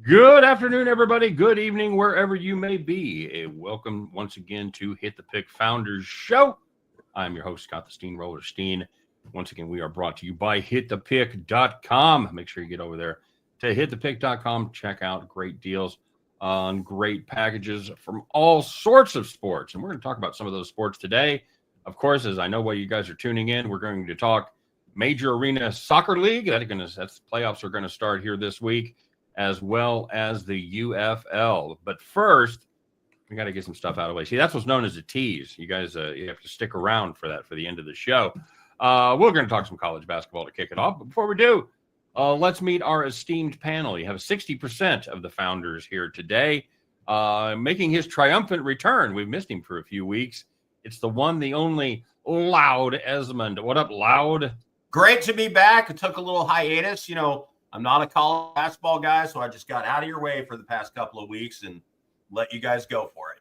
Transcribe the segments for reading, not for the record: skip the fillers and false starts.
Good afternoon, everybody. Good evening, wherever you may be. Welcome once again to Hit the Pick Founders Show. I'm your host, Scott the Steamroller Steen. Once again, we are brought to you by hitthepick.com. Make sure you get over there to hitthepick.com. Check out great deals on great packages from all sorts of sports. And we're going to talk about some of those sports today. Of course, as I know why you guys are tuning in, we're going to talk Major Arena Soccer League. That's playoffs are going to start here this week, as well as the UFL. But first, we got to get some stuff out of the way. See, that's what's known as a tease. You guys, you have to stick around for that for the end of the show. We're going to talk some college basketball to kick it off. But before we do, let's meet our esteemed panel. You have 60% of the founders here today, making his triumphant return. We've missed him for a few weeks. It's the one, the only Loud Esmond. What up, Loud? Great to be back. It took a little hiatus. You know, I'm not a college basketball guy, so I just got out of your way for the past couple of weeks and let you guys go for it.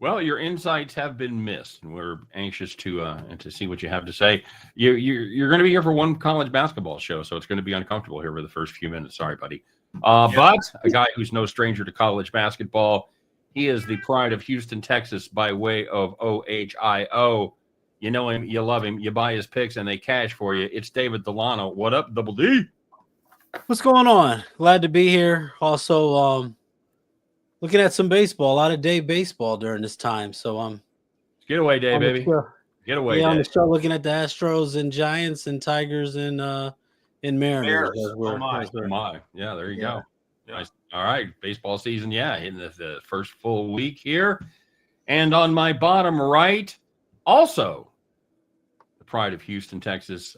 Well, your insights have been missed, and we're anxious to see what you have to say. You're going to be here for one college basketball show, so it's going to be uncomfortable here for the first few minutes. Sorry, buddy. But a guy who's no stranger to college basketball, he is the pride of Houston, Texas, by way of OHIO. You know him, you love him, you buy his picks, and they cash for you. It's David Delano. What up, Double D? What's going on? Glad to be here. Also, looking at some baseball, a lot of day baseball during this time. So get away, Dave, baby. Get away. Yeah, I'm gonna start looking at the Astros and Giants and Tigers and Mariners. Oh my. Yeah, there you go. Yeah. Nice. All right, baseball season. Yeah, in the first full week here, and on my bottom right, also the pride of Houston, Texas.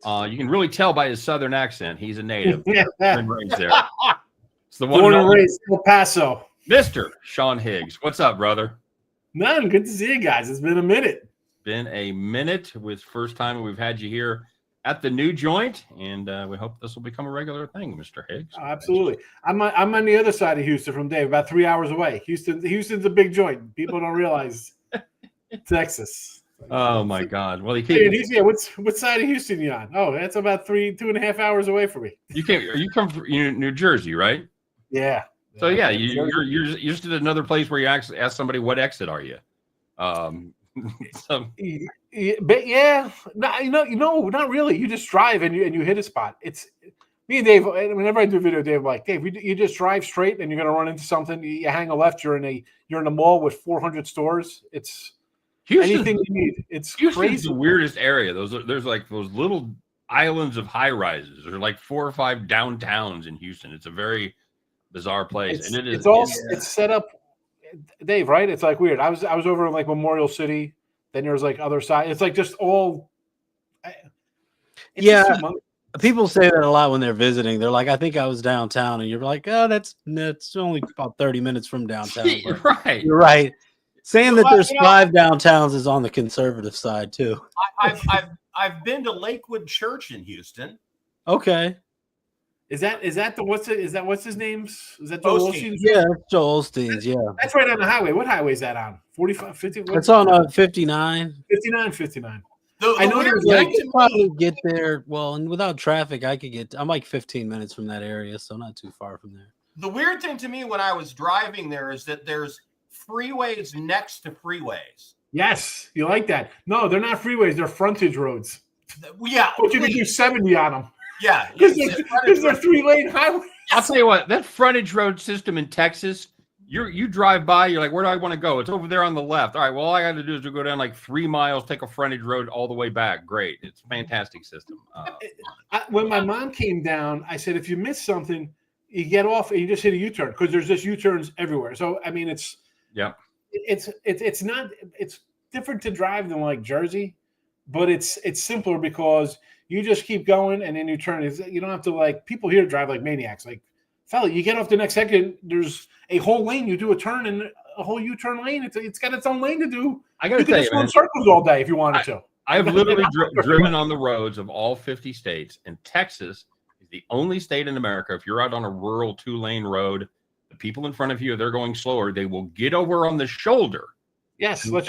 You can really tell by his southern accent. He's a native. There. It's the one born and raised El Paso. Mr. Sean Higgs. What's up, brother? None. Good to see you guys. It's been a minute. Been a minute. With first time we've had you here at the new joint, and we hope this will become a regular thing, Mr. Higgs. Absolutely. I'm on the other side of Houston from Dave, about 3 hours away. Houston's a big joint. People don't realize Texas. Oh my God! Well, what side of Houston you on? Oh, that's about 2.5 hours away from me. You come from New Jersey, right? Yeah. So yeah, you're just at another place where you actually ask somebody what exit are you. But yeah, no, not really. You just drive and you hit a spot. It's me and Dave. Whenever I do a video, Dave, I'm like, Dave, you just drive straight and you're gonna run into something. You hang a left. You're in a mall with 400 stores. It's anything you need. It's crazy. The weirdest area. There's like those little islands of high rises. There's like 4 or 5 downtowns in Houston. It's a very bizarre place, and it's set up, Dave. Right? It's like weird. I was over in like Memorial City. Then there's like other side. It's like just all. People say that a lot when they're visiting. They're like, "I think I was downtown," and you're like, "Oh, that's only about 30 minutes from downtown." Right. You're right. Saying that there's 5 downtowns is on the conservative side too. I've been to Lakewood Church in Houston. Okay. Is that what's his name? Is that Joel Osteen's? Yeah, that's Joel Osteen's. Yeah. That's right on the highway. What highway is that on? 45, 50? It's on 59. 59. I know I could probably get there. Well, and without traffic, I'm like 15 minutes from that area, so not too far from there. The weird thing to me when I was driving there is that there's freeways next to freeways. Yes, you like that. No, they're not freeways. They're frontage roads. Yeah. But you can do 70 on them. Yeah. Because they're 3-lane highways. I'll tell you what, that frontage road system in Texas, you drive by, you're like, where do I want to go? It's over there on the left. All right, well, all I got to do is to go down like 3 miles, take a frontage road all the way back. Great. It's a fantastic system. When my mom came down, I said, if you miss something, you get off and you just hit a U-turn because there's just U-turns everywhere. So, I mean, it's different to drive than like Jersey, but it's simpler because you just keep going and then you turn. You don't have to like people here drive like maniacs. Like, fella, you get off the next second, there's a whole lane. You do a turn and a whole U-turn lane. It's got its own lane to do. I got to tell you, run circles all day if you wanted to. I've literally driven on the roads of all 50 states, and Texas is the only state in America. If you're out on a rural 2-lane road, the people in front of you, they're going slower. They will get over on the shoulder. Yes, let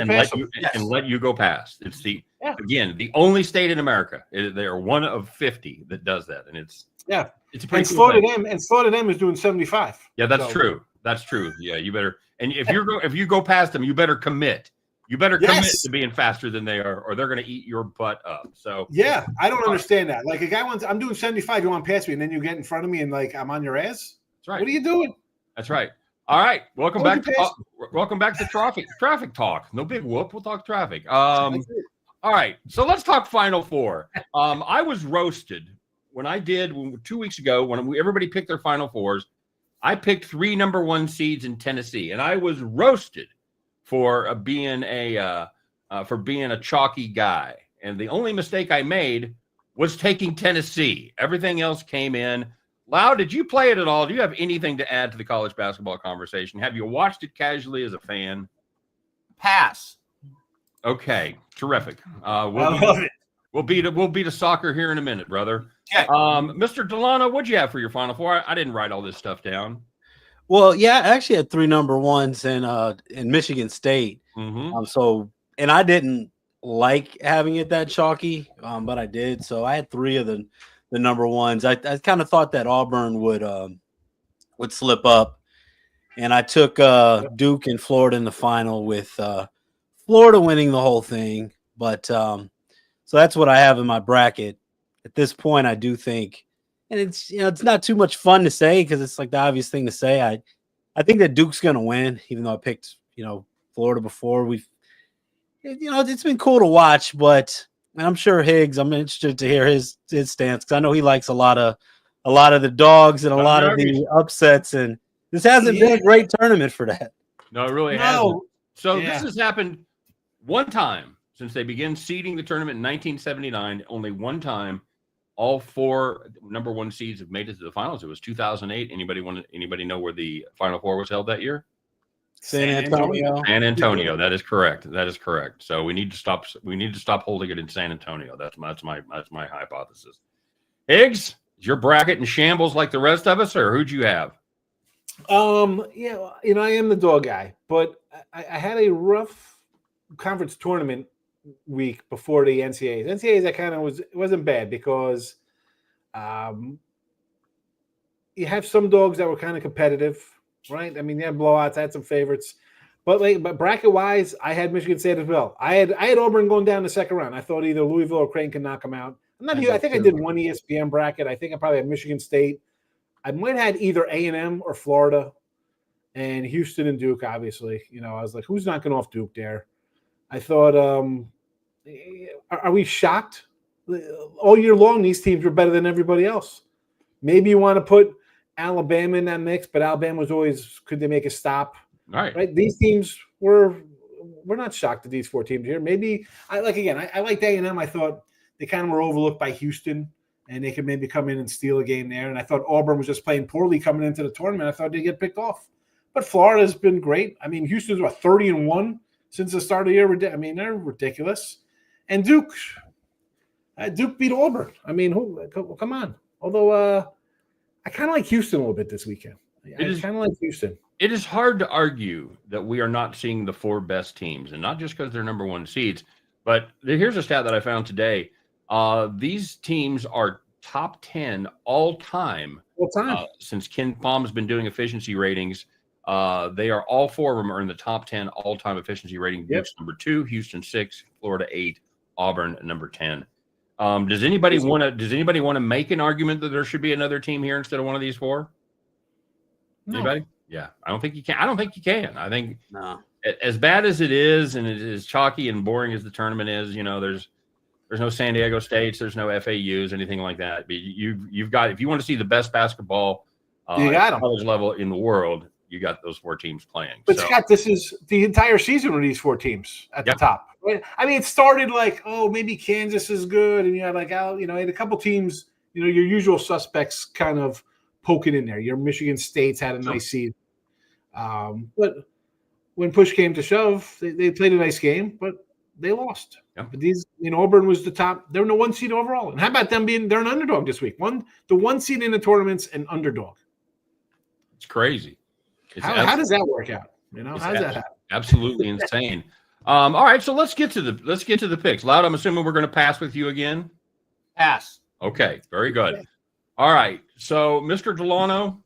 you go past. It's the only state in America. They are one of 50 that does that, and it's Yeah. It's a pretty And cool thing. Florida M is doing 75. Yeah, that's So- true. That's true. Yeah, you better. And if you go past them, you better commit. You better commit Yes. to being faster than they are, or they're going to eat your butt up. So Yeah, I don't understand that. Like a guy wants, I'm doing 75, you want to pass me, and then you get in front of me and like I'm on your ass. that's right. What are you doing? That's right. All right. Welcome Why back would to you pass welcome back to traffic talk. No big whoop. We'll talk traffic. All right. So let's talk Final Four. I was roasted when I did 2 weeks ago when everybody picked their Final Fours. I picked 3 number 1 seeds in Tennessee, and I was roasted for being a chalky guy. And the only mistake I made was taking Tennessee. Everything else came in. Lau, did you play it at all? Do you have anything to add to the college basketball conversation? Have you watched it casually as a fan? Pass. Okay, terrific. I love it. We'll be to soccer here in a minute, brother. Okay. Mr. Delano, what'd you have for your Final Four? I didn't write all this stuff down. Well, yeah, I actually had 3 number 1s in Michigan State. Mm-hmm. And I didn't like having it that chalky, but I did. So I had 3 of the number 1s. I kind of thought that Auburn would slip up, and I took Duke and Florida in the final with Florida winning the whole thing. But so that's what I have in my bracket at this point. I do think, and it's not too much fun to say because it's like the obvious thing to say. I think that Duke's going to win, even though I picked Florida before. It's been cool to watch, but I'm sure Higgs. I'm interested to hear his stance because I know he likes a lot of the dogs and a lot of the upsets, and this hasn't been a great tournament for that. No, it really hasn't. So this has happened one time since they began seeding the tournament in 1979. Only one time, all 4 number 1 seeds have made it to the finals. It was 2008. Anybody know where the Final Four was held that year? San Antonio. San Antonio. That is correct. So we need to stop holding it in San Antonio. That's my hypothesis. Higgs, is your bracket in shambles like the rest of us, or who'd you have? Yeah, I am the dog guy, but I had a rough conference tournament week before the NCAAs. NCAAs, I kind of it wasn't bad because you have some dogs that were kind of competitive, right? I mean, you had blowouts, I had some favorites, but bracket wise, I had Michigan State as well. I had Auburn going down the second round. I thought either Louisville or Creighton could knock them out. I think I did one ESPN bracket. I think I probably had Michigan State. I might have had either A&M or Florida, and Houston and Duke. Obviously, I was like, who's knocking off Duke there? I thought, are we shocked? All year long, these teams were better than everybody else. Maybe you want to put Alabama in that mix, but Alabama was always, could they make a stop? Right. These teams we're not shocked at these 4 teams here. Maybe I liked A&M. I thought they kind of were overlooked by Houston, and they could maybe come in and steal a game there. And I thought Auburn was just playing poorly coming into the tournament. I thought they'd get picked off. But Florida's been great. I mean, Houston's 30-1 since the start of the year. I mean, they're ridiculous. And Duke beat Auburn. I mean, come on. Although I kind of like Houston a little bit this weekend. I kind of like Houston. It is hard to argue that we are not seeing the 4 best teams, and not just because they're number 1 seeds. But here's a stat that I found today. These teams are top 10 all time. Since Ken Palm's been doing efficiency ratings. They are all 4 of them are in the top 10 all time efficiency rating. Duke's number 2, Houston 6, Florida 8, Auburn number 10. Does anybody want to make an argument that there should be another team here instead of one of these 4? No. Anybody? Yeah, I don't think you can. I think as bad as it is, and it is chalky and boring as the tournament is, there's no San Diego States, there's no FAUs, anything like that. But you've got, if you want to see the best basketball at college level in the world, you got those 4 teams playing. But Scott, this is the entire season with these 4 teams at the top. I mean, it started like, maybe Kansas is good, and you had had a couple teams, your usual suspects kind of poking in there. Your Michigan State's had a nice seed. But when push came to shove, they played a nice game, but they lost. But these, Auburn was the top. They're in the 1 seed overall. And how about them they're an underdog this week? The 1 seed in the tournament's an underdog. It's crazy. How does that work out? How does that happen? Absolutely insane. All right, so let's get to the picks. Loud, I'm assuming we're going to pass with you again. Pass. Okay, very good. All right. So, Mr. Delano,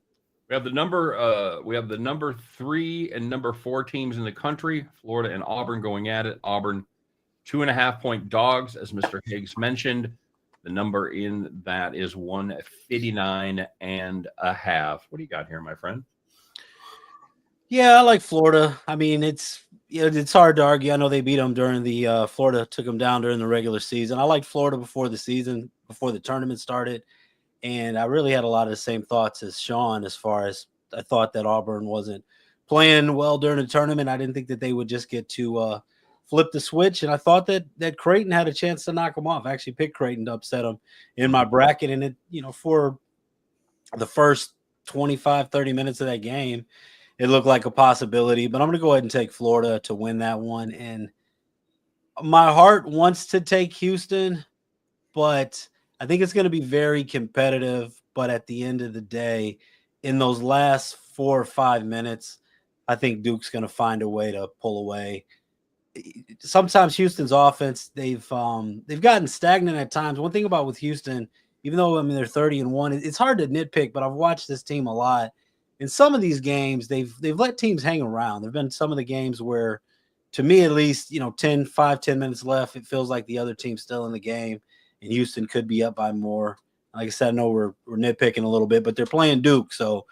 we have the number 3 and number 4 teams in the country, Florida and Auburn, going at it. Auburn 2.5-point dogs, as Mr. Higgs mentioned. The number in that is 159.5. What do you got here, my friend? Yeah, I like Florida. I mean, it's hard to argue. I know they beat them during the Florida took them down during the regular season. I liked Florida before the tournament started, and I really had a lot of the same thoughts as Sean as far as I thought that Auburn wasn't playing well during the tournament. I didn't think that they would just get to flip the switch, and I thought that Creighton had a chance to knock them off. I actually picked Creighton to upset them in my bracket, and for the first 25, 30 minutes of that game, it looked like a possibility, but I'm going to go ahead and take Florida to win that one. And my heart wants to take Houston, but I think it's going to be very competitive. But at the end of the day, in those last 4 or 5 minutes, I think Duke's going to find a way to pull away. Sometimes Houston's offense, they've gotten stagnant at times. One thing about with Houston, even though they're 30-1, it's hard to nitpick, but I've watched this team a lot. In some of these games, they've let teams hang around. There've been some of the games where, to me at least, 10 minutes left, it feels like the other team's still in the game, and Houston could be up by more. Like I said, I know we're nitpicking a little bit, but they're playing Duke, so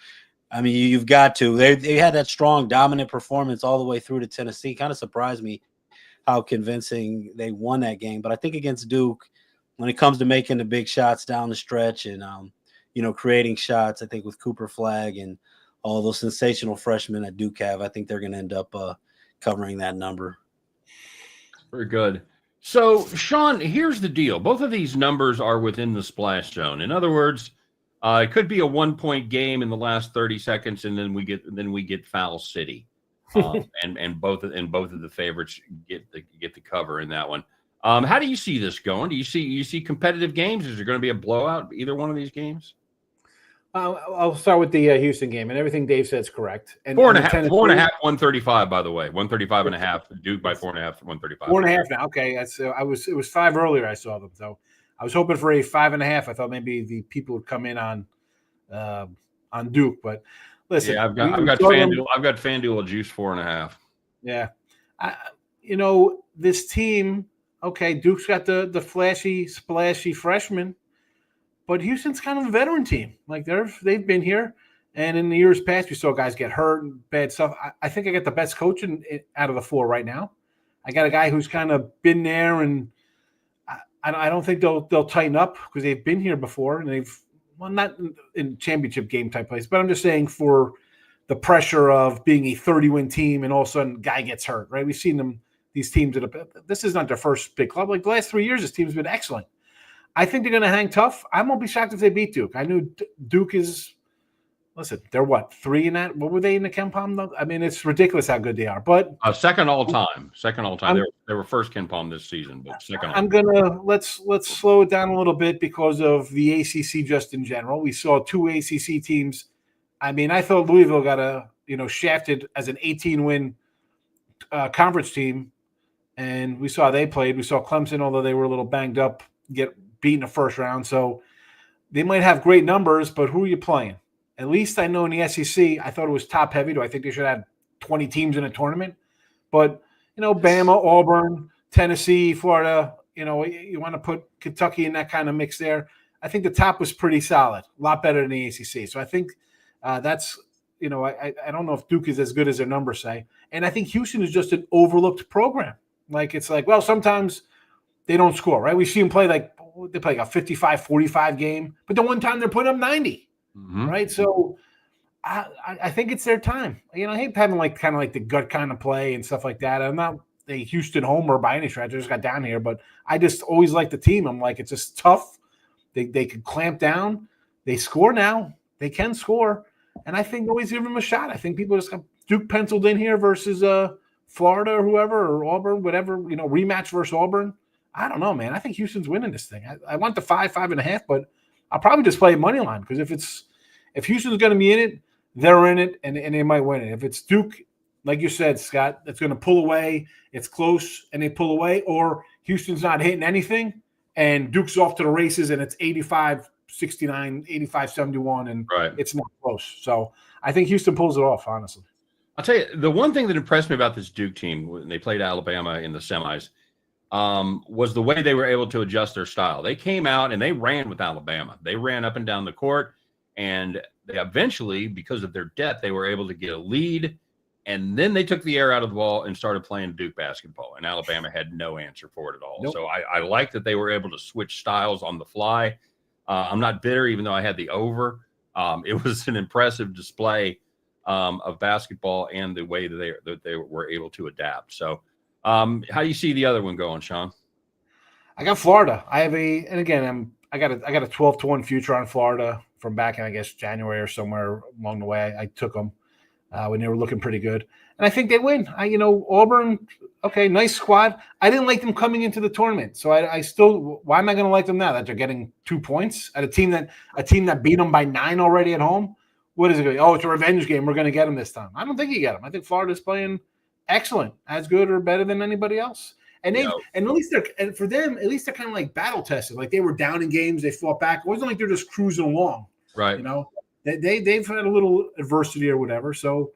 I mean you've got to. They had that strong, dominant performance all the way through to Tennessee. Kind of surprised me how convincing they won that game. But I think against Duke, when it comes to making the big shots down the stretch and creating shots, I think with Cooper Flagg and all those sensational freshmen that Duke have, I think they're going to end up covering that number. Very good. So, Sean, here's the deal. Both of these numbers are within the splash zone. In other words, it could be a 1-point game in the last 30 seconds, and then we get Foul City, and both of the favorites get the cover in that one. How do you see this going? Do you see competitive games? Is there going to be a blowout either one of these games? I'll start with the Houston game, and everything Dave said is correct. And 4.5, 135, by the way, 135.5. Duke by 4.5, 135. 4.5 now. Okay, it was 5 earlier. I saw them, so I was hoping for a 5.5. I thought maybe the people would come in on Duke, but listen, yeah, I've got FanDuel juice 4.5. Yeah, this team. Okay, Duke's got the flashy, splashy freshman. But Houston's kind of a veteran team. Like they've been here, and in the years past, we saw guys get hurt and bad stuff. I think I got the best coach out of the 4 right now. I got a guy who's kind of been there, and I don't think they'll tighten up because they've been here before, and not in championship game type place. But I'm just saying for the pressure of being a 30-win team, and all of a sudden, guy gets hurt. Right? We've seen these teams this is not their first big club. Like the last 3 years, this team's been excellent. I think they're going to hang tough. I won't be shocked if they beat Duke. I knew Duke is – listen, they're what, 3 in that? What were they in the KenPom? I mean, it's ridiculous how good they are. But second all time. They were first KenPom this season, but second. I'm going to – let's slow it down a little bit because of the ACC just in general. We saw 2 ACC teams. I mean, I thought Louisville got shafted as an 18-win conference team, and we saw how they played. We saw Clemson, although they were a little banged up, get – beat in the first round. So they might have great numbers, but who are you playing? At least I know in the SEC, I thought it was top heavy. Do I think they should have 20 teams in a tournament? But, Bama, Auburn, Tennessee, Florida, you want to put Kentucky in that kind of mix there. I think the top was pretty solid, a lot better than the ACC. So I think that's, I don't know if Duke is as good as their numbers say. And I think Houston is just an overlooked program. It's like, well, sometimes they don't score, right? We see them play they play like a 55-45 game, but the one time they're putting up 90, right? So I think it's their time. I hate having kind of the gut kind of play and stuff like that. I'm not a Houston homer by any stretch. I just got down here, but I just always like the team. I'm like, it's just tough. They can clamp down. They score now. They can score. And I think always give them a shot. I think people just got Duke penciled in here versus Florida or whoever, or Auburn, whatever, rematch versus Auburn. I don't know, man. I think Houston's winning this thing. I want the 5.5, but I'll probably just play money line because if Houston's going to be in it, they're in it, and they might win it. If it's Duke, like you said, Scott, that's going to pull away, it's close, and they pull away, or Houston's not hitting anything, and Duke's off to the races, and it's 85 69, 85, 71, and Right. it's not close. So I think Houston pulls it off, honestly. I'll tell you, the one thing that impressed me about this Duke team when they played Alabama in the semis was the way they were able to adjust their style. They came out and they ran with Alabama. They ran up and down the court, and they eventually, because of their depth, they were able to get a lead, and then they took the air out of the ball and started playing Duke basketball, and Alabama had no answer for it at all. Nope. So I like that they were able to switch styles on the fly. I'm not bitter, even though I had the over. It was an impressive display of basketball and the way that they were able to adapt. So how do you see the other one going, Sean? I got Florida. I got a 12-1 future on Florida from back in, I guess, January or somewhere along the way. I took them when they were looking pretty good, and I think they win. Auburn, okay, nice squad. I didn't like them coming into the tournament, so I still. Why am I going to like them now that they're getting 2 points at a team that beat them by 9 already at home? What is it going? Oh, it's a revenge game. We're going to get them this time. I don't think you get them. I think Florida's playing excellent, as good or better than anybody else. And at least for them, at least they're kind of like battle tested. Like they were down in games, they fought back. It wasn't like they're just cruising along. Right. They've had a little adversity or whatever. So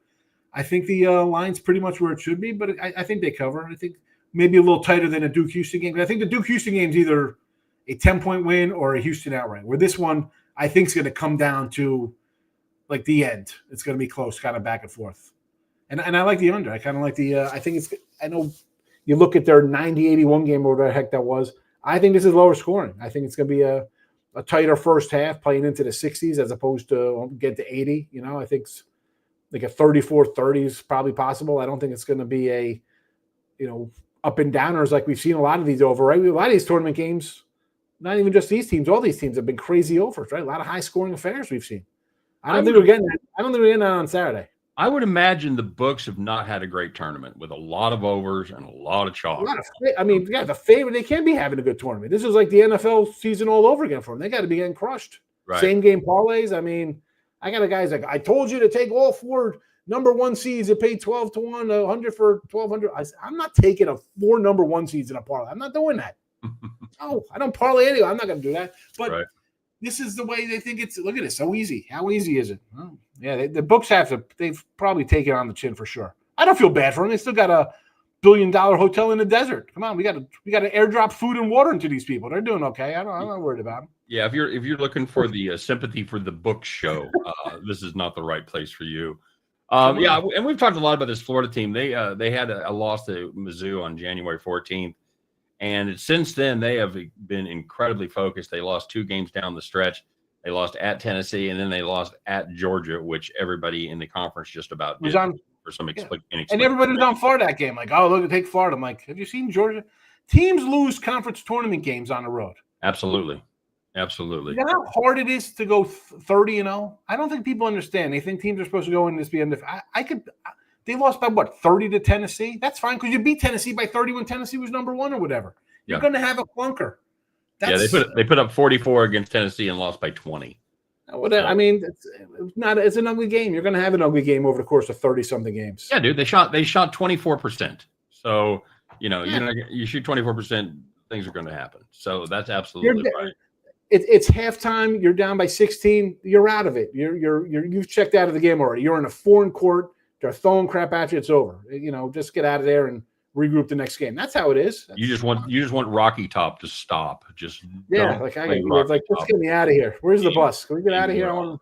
I think the line's pretty much where it should be, but I think they cover. I think maybe a little tighter than a Duke Houston game. But I think the Duke Houston game is either a 10-point win or a Houston outright. Where this one, I think, is going to come down to like the end. It's going to be close, kind of back and forth. And I like the under. I kind of like the. I know you look at their 90-81 game or whatever the heck that was. I think this is lower scoring. I think it's going to be a tighter first half, playing into the 60s as opposed to get to 80. I think it's like a 34-30 is probably possible. I don't think it's going to be a, up and downers like we've seen a lot of these over, right? A lot of these tournament games, not even just these teams, all these teams have been crazy overs, right? A lot of high scoring affairs we've seen. I don't think we're getting that on Saturday. I would imagine the books have not had a great tournament with a lot of overs and a lot of chalk. The favorite, they can't be having a good tournament. This is like the NFL season all over again for them. They got to be getting crushed. Right. Same game parlays. I got a guy's like, I told you to take all 4 number 1 seeds and pay 12-1, 100 for 1,200. I'm not taking 4 number 1 seeds in a parlay. I'm not doing that. No, I don't parlay anyway. I'm not going to do that. But This is the way they think it's. Look at it, so easy. How easy is it? Oh, yeah, the books they've probably taken it on the chin for sure. I don't feel bad for them. They still got a $1 billion hotel in the desert. Come on, we got to airdrop food and water into these people. They're doing okay. I'm not worried about them. Yeah, if you're looking for the sympathy for the book show, this is not the right place for you. Yeah, and we've talked a lot about this Florida team. They had a loss to Mizzou on January 14th. And since then, they have been incredibly focused. They lost 2 games down the stretch. They lost at Tennessee, and then they lost at Georgia, which everybody in the conference just about did for some inexplicable. And everybody was on Florida that game. Like, oh, look, take Florida. I'm like, have you seen Georgia? Teams lose conference tournament games on the road. Absolutely. You know how hard it is to go 30-0? I don't think people understand. They think teams are supposed to go in this be undefeated. They lost by 30 to Tennessee? That's fine because you beat Tennessee by 30 when Tennessee was number 1 or whatever. You're going to have a clunker. They put up 44 against Tennessee and lost by 20. It's an ugly game. You're going to have an ugly game over the course of 30-something games. Yeah, dude, they shot 24%. So, you shoot 24%, things are going to happen. So that's absolutely right. It's halftime. You're down by 16. You're out of it. You've checked out of the game already. You're in a foreign court. They're throwing crap at you. It's over. Just get out of there and regroup the next game. That's how it is. You just want Rocky Top to stop. Just let's get me out of here. Where's the bus? Can we get out of here? All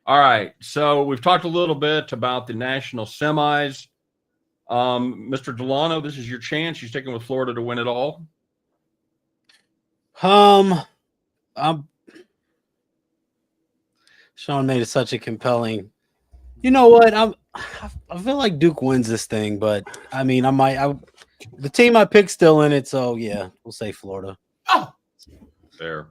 right. So we've talked a little bit about the national semis. Mr. Delano, this is your chance. You're sticking with Florida to win it all. Sean made it such a compelling. You know what? I feel like Duke wins this thing, but the team I picked still in it, so yeah, we'll say Florida. Oh, there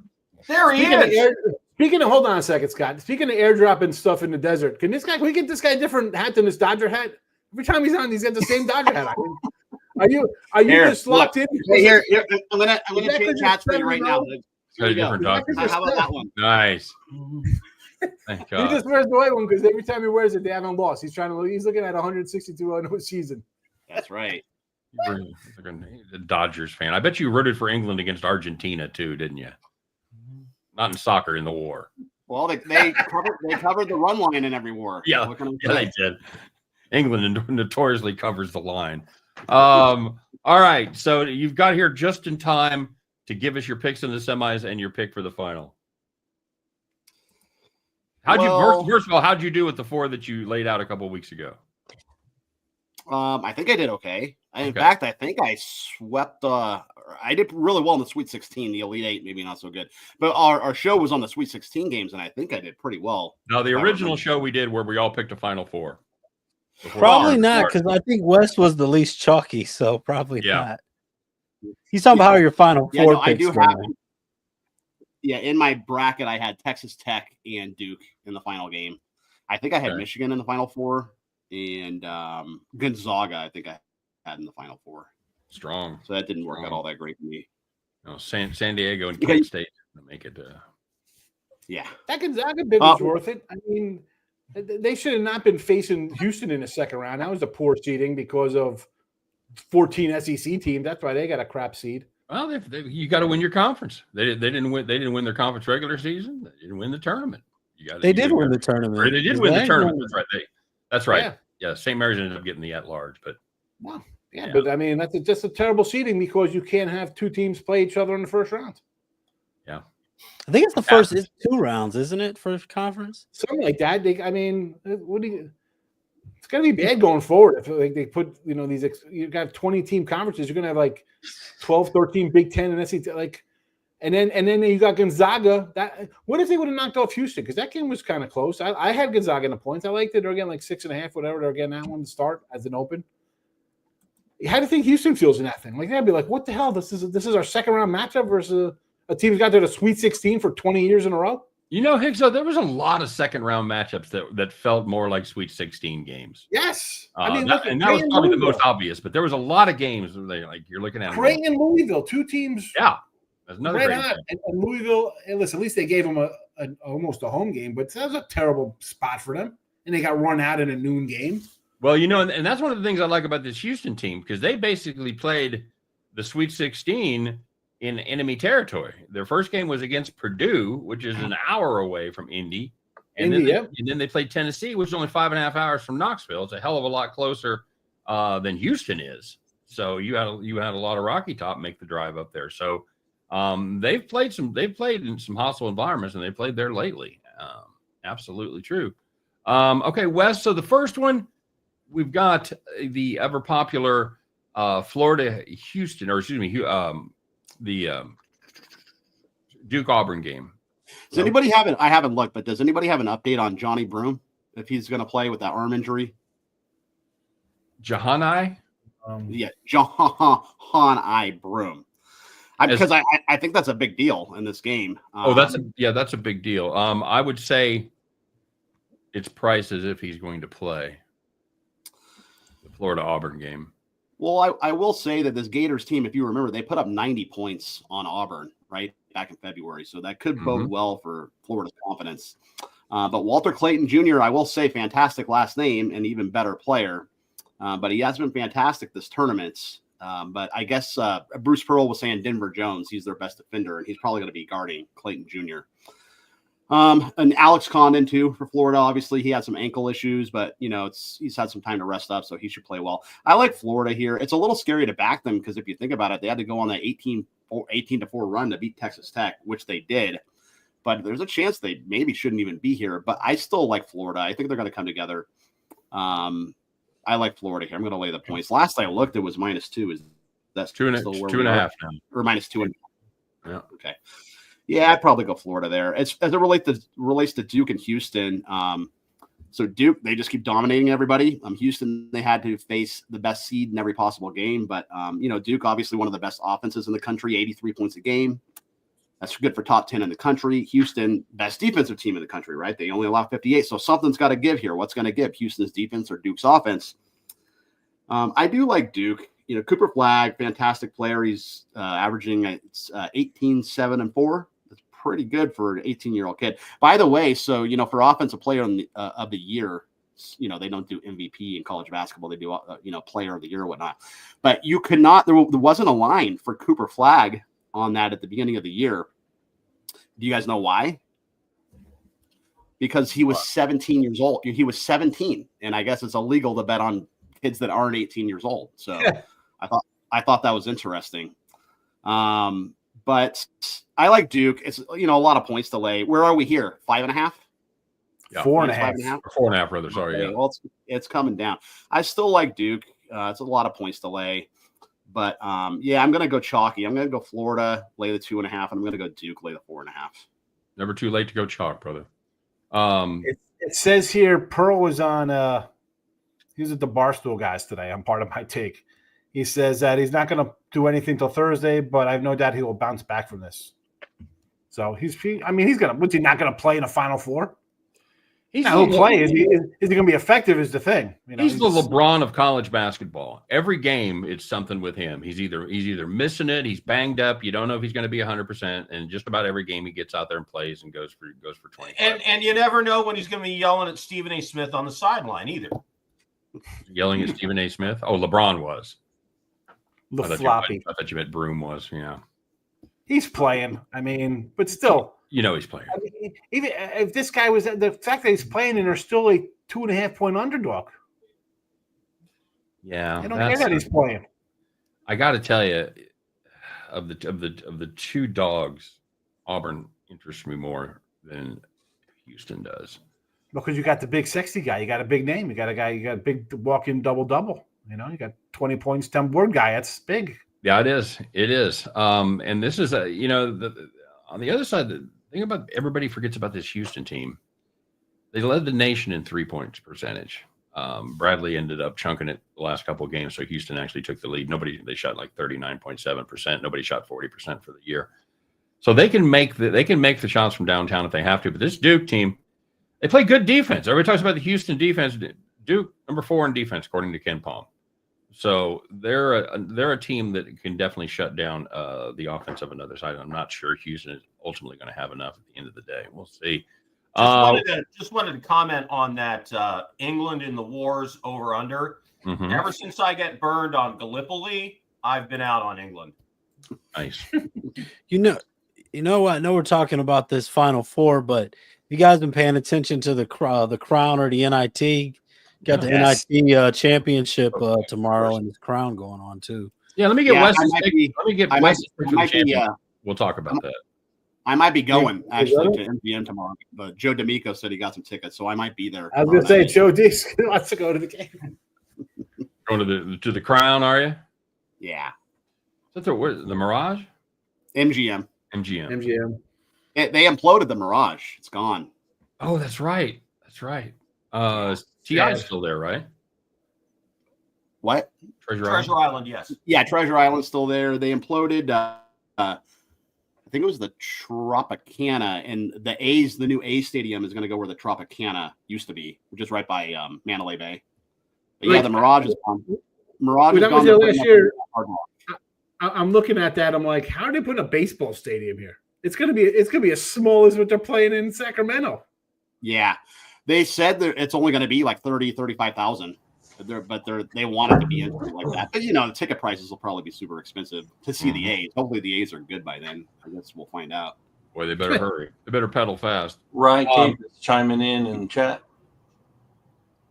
he is. Speaking of, hold on a second, Scott. Speaking of airdropping stuff in the desert, can we get this guy a different hat than his Dodger hat? Every time he's on, he's got the same Dodger hat. Are you just locked in? Here, I'm gonna change hats for you right now. Got a different Dodger. How about that one? Nice. Thank God. He just wears the white one because every time he wears it, they haven't lost. He's looking at 162 season. That's right. You're a Dodgers fan. I bet you rooted for England against Argentina too, didn't you? Not in soccer, in the war. Well, they covered the run line in every war. Yeah, What can I yeah, say? they did. England notoriously covers the line. All right, so you've got here just in time to give us your picks in the semis and your pick for the final. First of all, how'd you do with the 4 that you laid out a couple of weeks ago? I think I did okay. In fact, I think I swept. I did really well in the Sweet 16. The Elite 8, maybe not so good. But our show was on the Sweet 16 games, and I think I did pretty well. No, the original show we did where we all picked a Final Four. Probably not, because I think West was the least chalky, so probably not. He's talking about how your Final Four picks I do have. Yeah, in my bracket, I had Texas Tech and Duke in the final game. I think I had Michigan in the Final Four, and Gonzaga, I think I had in the Final Four. Strong. So that didn't work out all that great for me. No, San Diego and Kent State to make it. Yeah, that Gonzaga bid was worth it. I mean, they should have not been facing Houston in the second round. That was a poor seeding because of 14 SEC teams. That's why they got a crap seed. Well, you got to win your conference. They didn't win. They didn't win their conference regular season. They didn't win the tournament. They did win the tournament. They did win the tournament. That's right. That's right. Yeah. St. Mary's ended up getting the at-large, but but I mean that's just a terrible seeding because you can't have 2 teams play each other in the first round. Yeah, I think it's the first. It's 2 rounds, isn't it, for conference? Something like that. It's going to be bad going forward if they put these. You got 20 team conferences. You're going to have like 12, 13 Big Ten and SEC and then you got Gonzaga. What if they would have knocked off Houston? Because that game was kind of close. I had Gonzaga in the points. I liked it. They're getting like 6.5, whatever. They're getting that one to start as an open. How do you think Houston feels in that thing? Like they'd be like, "What the hell? This is our second round matchup versus a team who's got to the Sweet 16 for 20 years in a row." Higgs, there was a lot of second round matchups that felt more like Sweet 16 games. Yes, that was probably the most obvious. But there was a lot of games where you're looking at Creighton and Louisville, 2 teams. Yeah, that's another great game. And Louisville. And listen, at least they gave them almost a home game, but that was a terrible spot for them, and they got run out in a noon game. Well, and that's one of the things I like about this Houston team because they basically played the Sweet 16 in enemy territory. Their first game was against Purdue, which is an hour away from Indy. And then they played Tennessee, which is only 5.5 hours from Knoxville. It's a hell of a lot closer than Houston is. So you had a lot of Rocky Top make the drive up there. So they've played in some hostile environments, and they played there lately. Absolutely true. Okay, Wes. So the first one, we've got the ever popular Florida Houston, or excuse me, the Duke Auburn game. Does anybody have I haven't looked, but does anybody have an update on Johnny Broome if he's going to play with that arm injury? Johani? Johani Broome. Because I think that's a big deal in this game. That's a big deal. I would say it's priced as if he's going to play the Florida Auburn game. Well, I will say that this Gators team, if you remember, they put up 90 points on Auburn, right, back in February. So that could bode well for Florida's confidence. But Walter Clayton Jr., I will say, fantastic last name and even better player. But he has been fantastic this tournament. But I guess Bruce Pearl was saying Denver Jones, he's their best defender, and he's probably going to be guarding Clayton Jr. And Alex Condon too for Florida. Obviously, he had some ankle issues, but he's had some time to rest up, so he should play well. I like Florida here. It's a little scary to back them because if you think about it, they had to go on that 18-4 run to beat Texas Tech, which they did. But there's a chance they maybe shouldn't even be here. But I still like Florida. I think they're going to come together. I like Florida here. I'm going to lay the points. Last I looked, it was -2. That's 2.5 now, or -2.5. Yeah. Okay. Yeah, I'd probably go Florida there. As it relates to Duke and Houston. So Duke, they just keep dominating everybody. Houston, they had to face the best seed in every possible game. But, Duke, obviously one of the best offenses in the country, 83 points a game. That's good for top 10 in the country. Houston, best defensive team in the country, right? They only allow 58. So something's got to give here. What's going to give? Houston's defense or Duke's offense? I do like Duke. Cooper Flagg, fantastic player. He's averaging 18, 7, and 4. That's pretty good for an 18-year-old kid. By the way, so, for offensive player of the year, they don't do MVP in college basketball. They do, player of the year or whatnot. But you could not, there wasn't a line for Cooper Flagg on that at the beginning of the year. Do you guys know why? Because he was 17 years old. He was 17, and I guess it's illegal to bet on kids that aren't 18 years old. So I thought that was interesting. But I like Duke. It's a lot of points to lay. Where are we here? 5.5? Yeah, 4.5. 4.5, rather. Sorry. Okay, Yeah. well, it's coming down. I still like Duke. It's a lot of points to lay. But yeah, I'm gonna go chalky. I'm gonna go Florida, lay the 2.5, and I'm gonna go Duke, lay the 4.5. Never too late to go chalk, brother. It says here Pearl was on he was at the Barstool guys today. I'm part of my take. He says that he's not going to do anything till Thursday, but I have no doubt he will bounce back from this. So he's going to, what's he not going to play in a Final Four? He'll play. Is he going to be effective is the thing. He's the LeBron of college basketball. Every game, it's something with him. He's either missing it, he's banged up. You don't know if he's going to be 100%. And just about every game, he gets out there and plays and goes for 20. And you never know when he's going to be yelling at Stephen A. Smith on the sideline either. Yelling at Stephen A. Smith? Oh, LeBron was. The floppy. I thought you meant Broom was. Yeah. He's playing. But still. He's playing. Even if this guy was the fact that he's playing and they're still a 2.5-point underdog. Yeah, I don't care that he's playing. I got to tell you, of the two dogs, Auburn interests me more than Houston does. Because you got the big sexy guy, you got a big name, you got a big walk-in double. You got 20 points, 10 board guy. That's big. Yeah, it is. It is. And this is on the other side. The thing about everybody forgets about this Houston team. They led the nation in 3-point percentage. Bradley ended up chunking it the last couple of games, so Houston actually took the lead. They shot like 39.7%. Nobody shot 40% for the year. So they can make the shots from downtown if they have to. But this Duke team, they play good defense. Everybody talks about the Houston defense. Duke number 4 in defense, according to Ken Palm. So they're a team that can definitely shut down the offense of another side. I'm not sure Houston is ultimately going to have enough at the end of the day. We'll see. Just wanted to comment on that England in the wars over under. Mm-hmm. Ever since I get burned on Gallipoli, I've been out on England. Nice. I know we're talking about this Final Four, but you guys been paying attention to the Crown or the NIT? Got the NIT championship tomorrow, and the Crown going on too. Yeah, let me get Wes's take. Let me get Wes's take. We'll talk about that. I might be going actually to MGM tomorrow, but Joe D'Amico said he got some tickets, so I might be there. I was going to say Joe D wants to go to the game. Going to the Crown, are you? Yeah. Is that the Mirage? MGM. They imploded the Mirage. It's gone. Oh, that's right. T.I.'s still there, right? What? Treasure Island, yes. Yeah, Treasure Island's still there. They imploded. I think it was the Tropicana, and the new A's stadium is going to go where the Tropicana used to be, which is right by Mandalay Bay. But yeah, the Mirage is gone. Mirage is gone. Last year, I'm looking at that. I'm like, how are they putting a baseball stadium here? It's gonna be as small as what they're playing in Sacramento. Yeah, they said that it's only going to be like 35,000. But they want it to be like that. But the ticket prices will probably be super expensive to see the A's. Hopefully the A's are good by then. I guess we'll find out. Boy, they better hurry. They better pedal fast. Ryan Cape is chiming in chat.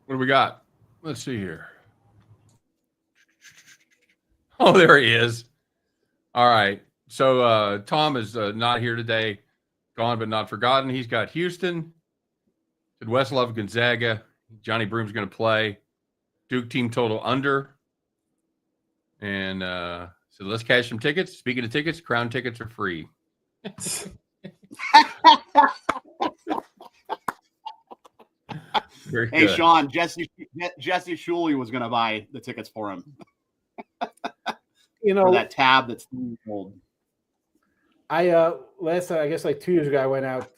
What do we got? Let's see here. Oh, there he is. All right. So Tom is not here today. Gone but not forgotten. He's got Houston. Did Westlove Gonzaga. Johnny Broom's going to play. Duke team total under. And so let's cash some tickets. Speaking of tickets, Crown tickets are free. Very hey, good. Sean, Jesse Shuley was going to buy the tickets for him. For that tab that's old. Last time, I guess like 2 years ago, I went out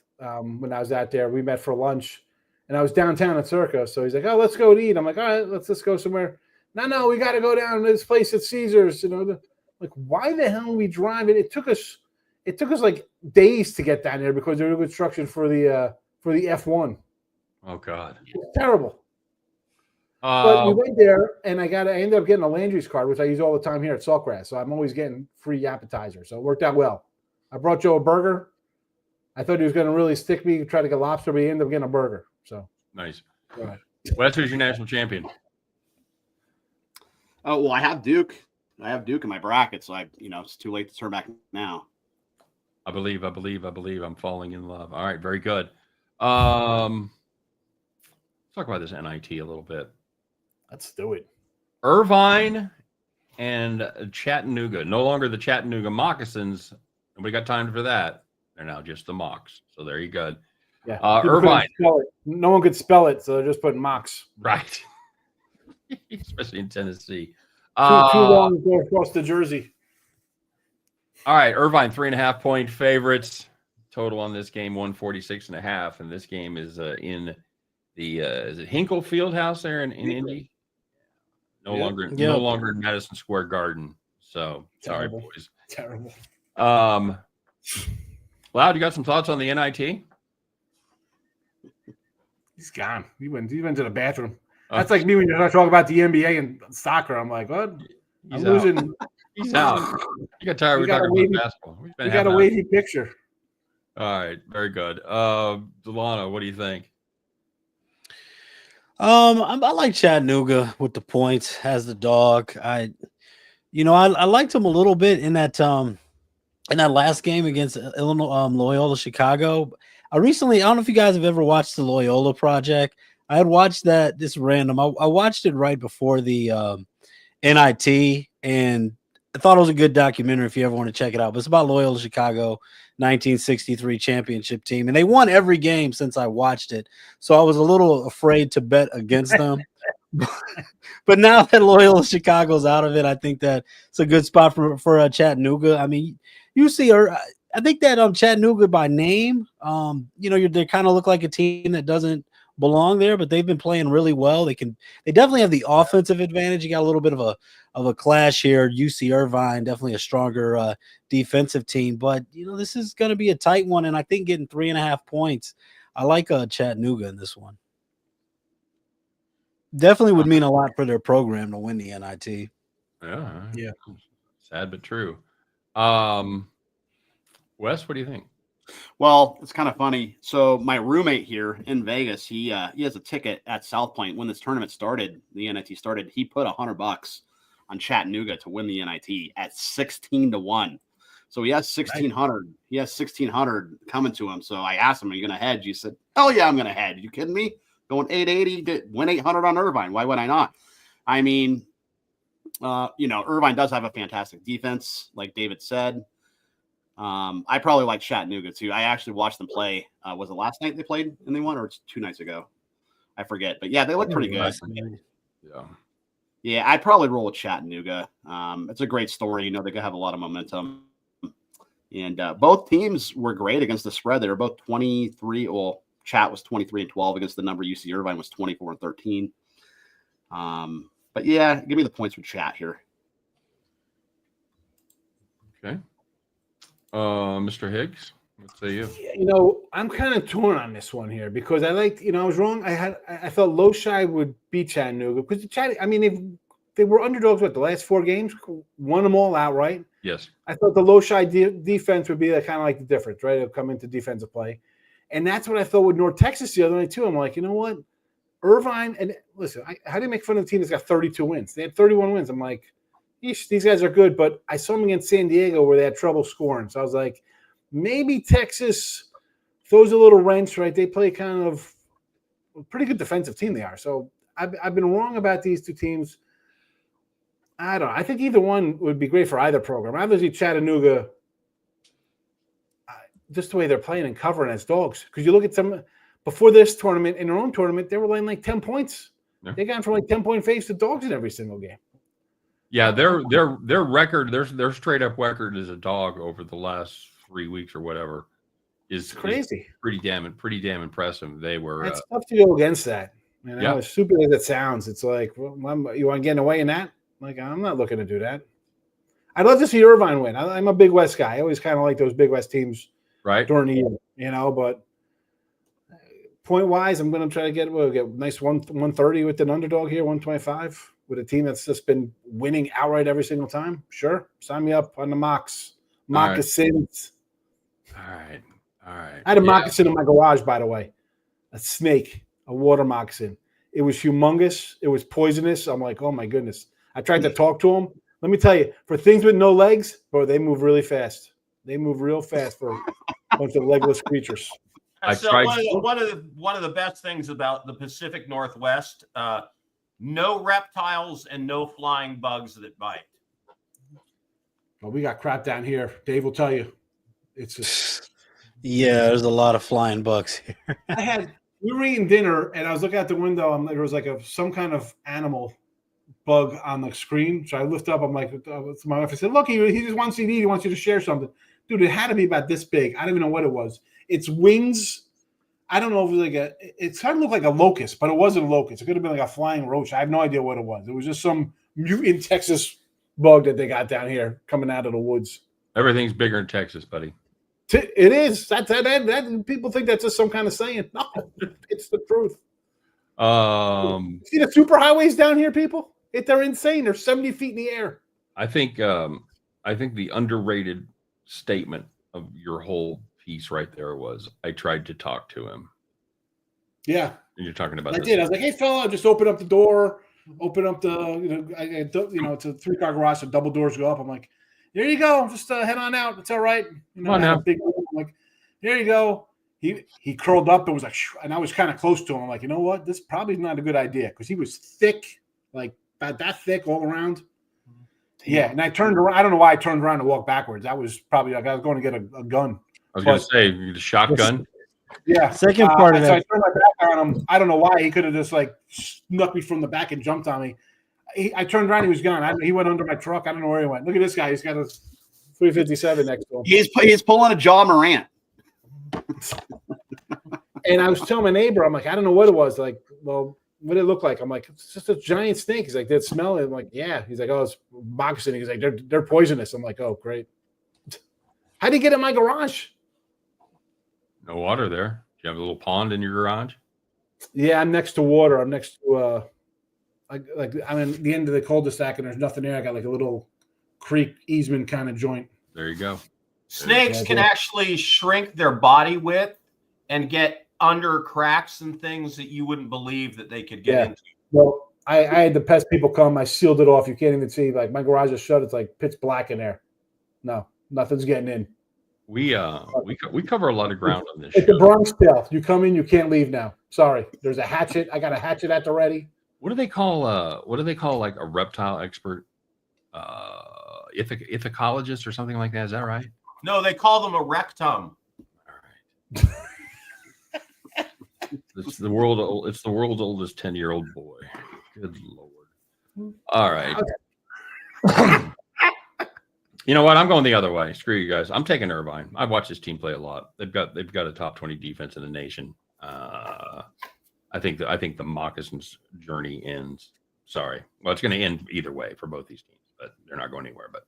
when I was out there. We met for lunch. And I was downtown at Circa, so he's like, "Oh, let's go eat." I'm like, "All right, let's go somewhere." No, we got to go down to this place at Caesars. Like, why the hell are we driving? It took us like days to get down there because there was construction for the F1. Oh God, it's terrible. But we went there, and I ended up getting a Landry's card, which I use all the time here at Saltgrass. So I'm always getting free appetizers. So it worked out well. I brought Joe a burger. I thought he was going to really stick me, try to get lobster, but he ended up getting a burger. So Nice. Right. Wes, who's your national champion? Oh, well, I have Duke. I have Duke in my bracket, so it's too late to turn back now. I believe. I'm falling in love. All right, very good. Let's talk about this NIT a little bit. Let's do it. Irvine and Chattanooga. No longer the Chattanooga Moccasins. Nobody got time for that. They're now just the Mocs. So there you go. Yeah. Irvine. No one could spell it, so they're just putting Mocs. Right. Especially in Tennessee. Too long to go across the jersey. All right, Irvine, 3.5-point favorites. Total on this game, 146.5. And this game is in the is it Hinkle Fieldhouse there in Indy? No longer in Madison Square Garden. So sorry, boys. Terrible. Loud, you got some thoughts on the NIT? He's gone. He went to the bathroom. That's like me when you're talking about the NBA and soccer. I'm like, what? I'm losing. He's out. You got tired. We're talking about basketball. We got a wavy picture. All right, very good. Delano, what do you think? I like Chattanooga with the points as the dog. I liked him a little bit in that last game against Loyola Chicago. I don't know if you guys have ever watched the Loyola Project. I had watched that. This random. I watched it right before the NIT, and I thought it was a good documentary if you ever want to check it out. But it's about Loyola Chicago 1963 championship team, and they won every game since I watched it. So I was a little afraid to bet against them. But now that Loyola Chicago's out of it, I think that it's a good spot for Chattanooga. I mean, you see her. I think that Chattanooga by name, they kind of look like a team that doesn't belong there, but they've been playing really well. They definitely have the offensive advantage. You got a little bit of a clash here. UC Irvine, definitely a stronger defensive team, but this is going to be a tight one. And I think getting 3.5 points, I like Chattanooga in this one. Definitely would mean a lot for their program to win the NIT. Yeah. Sad but true. Wes, what do you think? Well, it's kind of funny. So my roommate here in Vegas, he has a ticket at South Point. When this tournament started, the NIT started, he put $100 on Chattanooga to win the NIT at 16-1. So he has 1,600. He has 1,600 coming to him. So I asked him, "Are you going to hedge?" He said, "Oh yeah, I'm going to hedge. You kidding me? Going 880 to win 800 on Irvine. Why would I not?" I mean, Irvine does have a fantastic defense, like David said. I probably like Chattanooga too. I actually watched them play. Was it last night they played and they won, or it's 2 nights ago? I forget. But yeah, they look pretty good. Yeah, I'd probably roll with Chattanooga. It's a great story. They could have a lot of momentum. And both teams were great against the spread. They were both 23. Well, Chat was 23-12 against the number. UC Irvine was 24-13. But yeah, give me the points with Chat here. Okay. Mr. Higgs, what say you? I'm kind of torn on this one here because I liked, I was wrong. I thought Loshai would beat Chattanooga because they were underdogs the last 4 games, won them all outright. Yes. I thought the Loshai defense would be kind of like the difference, right? It'll come into defensive play. And that's what I thought with North Texas the other night too. I'm like, you know what? Irvine, and listen, how do you make fun of the team that's got 32 wins? They had 31 wins. I'm like, these guys are good, but I saw them against San Diego where they had trouble scoring. So I was like, maybe Texas throws a little wrench, right? They play kind of a pretty good defensive team they are. So I've been wrong about these two teams. I don't know. I think either one would be great for either program. I'd rather see Chattanooga just the way they're playing and covering as dogs. Because you look at some before this tournament, in their own tournament, they were laying like 10 points. Yeah. They got from like 10-point faves to dogs in every single game. Yeah, their record, their straight up record as a dog over the last 3 weeks or whatever is crazy. Is pretty damn impressive. They were. It's tough to go against that. As stupid as it sounds, it's like, well, you want to get away in that? Like, I'm not looking to do that. I'd love to see Irvine win. I'm a Big West guy. I always kind of like those Big West teams, right, during the year. But point wise, I'm going to try to get nice 130 with an underdog here, 125. With a team that's just been winning outright every single time, sure. Sign me up on the moccasins. All All right. I had a moccasin in my garage, by the way. A snake, a water moccasin. It was humongous. It was poisonous. I'm like, oh my goodness. I tried to talk to him. Let me tell you, for things with no legs, bro, they move really fast. They move real fast for a bunch of legless creatures. So one of the best things about the Pacific Northwest, no reptiles and no flying bugs that bite. Well, we got crap down here. Dave will tell you. It's just there's a lot of flying bugs here. We were eating dinner, and I was looking out the window, and there was like some kind of animal bug on the screen. So I lift up. I'm like, to my wife, I said, "Look, he just wants you to eat. He wants you to share something." Dude, it had to be about this big. I don't even know what it was. Its wings, I don't know if it was it kind of looked like a locust, but it wasn't a locust. It could have been like a flying roach. I have no idea what it was. It was just some mutant Texas bug that they got down here coming out of the woods. Everything's bigger in Texas, buddy. It is. That people think that's just some kind of saying. No, it's the truth. See the superhighways down here, people? They're insane. They're 70 feet in the air. I think the underrated statement of your whole piece right there was, I tried to talk to him. Yeah. And you're talking about I did. I was like, hey, fella, just open up the door. Open up the, it's a 3-car garage, so double doors go up. I'm like, there you go. Just head on out. It's all right. Come on now. Big, I'm like, there you go. He curled up and was like, and I was kind of close to him. I'm like, you know what? This probably not a good idea because he was thick, like about that thick all around. Yeah, and I turned around. I don't know why I turned around and walked backwards. That was probably like I was going to get a gun. I was going to say, the shotgun. Yeah. Second part of that. So I turned my back on him. I don't know why. He could have just like snuck me from the back and jumped on me. I turned around. He was gone. He went under my truck. I don't know where he went. Look at this guy. He's got a 357 next to him. He's pulling a Jaw Morant. And I was telling my neighbor, I'm like, I don't know what it was. Like, well, what did it look like? I'm like, it's just a giant snake. He's like, did it smell it? I'm like, yeah. He's like, oh, it's moccasin. He's like, they're poisonous. I'm like, oh, great. How'd he get in my garage? No water there. Do you have a little pond in your garage? Yeah, I'm next to water. I'm next to I'm in the end of the cul-de-sac, and there's nothing there. I got like a little creek easement kind of joint. There you go. Snakes can actually shrink their body width and get under cracks and things that you wouldn't believe that they could get into. Well, I had the pest people come. I sealed it off. You can't even see. Like my garage is shut. It's like pitch black in there. No, nothing's getting in. We cover a lot of ground on this It's show. the Bronx Tale. You come in, you can't leave now. Sorry. There's a hatchet. I got a hatchet at the ready. What do they call like a reptile expert? Ichthyologist or something like that. Is that right? No, they call them a rectum. All right. It's the world's oldest 10-year-old boy. Good Lord. All right. Okay. You know what? I'm going the other way. Screw you guys. I'm taking Irvine. I've watched this team play a lot. They've got a top 20 defense in the nation. I think the Moccasins' journey ends. Sorry. Well, it's going to end either way for both these teams, but they're not going anywhere. But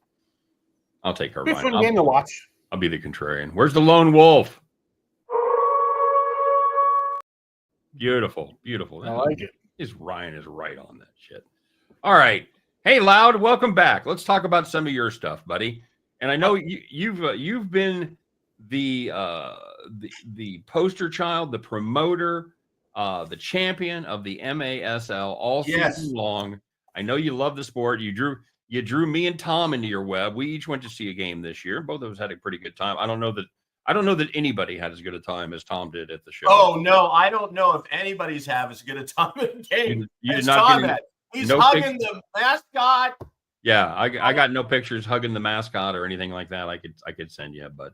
I'll take Irvine. Good game to watch. I'll be the contrarian. Where's the lone wolf? Beautiful. I like it. Ryan is right on that shit. All right. Hey, Loud, welcome back. Let's talk about some of your stuff, buddy. And I know you've been the poster child, the promoter, the champion of the MASL all season long. I know you love the sport. You drew me and Tom into your web. We each went to see a game this year. Both of us had a pretty good time. I don't know that anybody had as good a time as Tom did at the show. Oh no, I don't know if anybody's have as good a time at the game. You did not get He's hugging the mascot. Yeah, I got no pictures hugging the mascot or anything like that. I could send you, but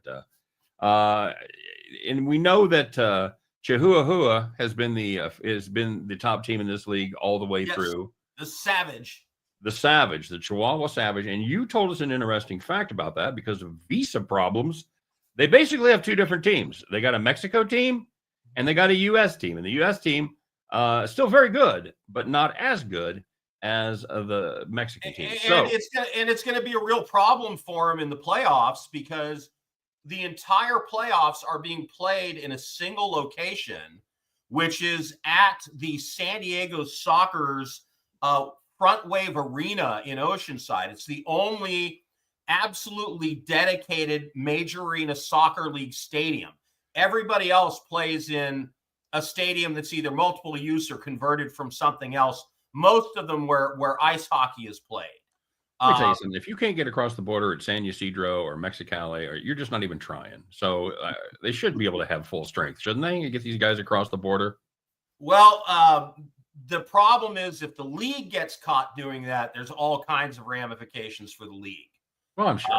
and we know that Chihuahua has been the top team in this league all the way through. The Savage, the Chihuahua Savage, and you told us an interesting fact about that because of visa problems. They basically have two different teams. They got a Mexico team and they got a U.S. team, and the U.S. team. Still very good, but not as good as the Mexican team. And it's going to be a real problem for him in the playoffs because the entire playoffs are being played in a single location, which is at the San Diego Soccer's Front Wave Arena in Oceanside. It's the only absolutely dedicated major arena soccer league stadium. Everybody else plays in a stadium that's either multiple use or converted from something else. Most of them where ice hockey is played. Let me tell you something. If you can't get across the border at San Ysidro or Mexicali, or you're just not even trying. So they should be able to have full strength, shouldn't they? You get these guys across the border. Well, the problem is if the league gets caught doing that, there's all kinds of ramifications for the league. Well, I'm sure.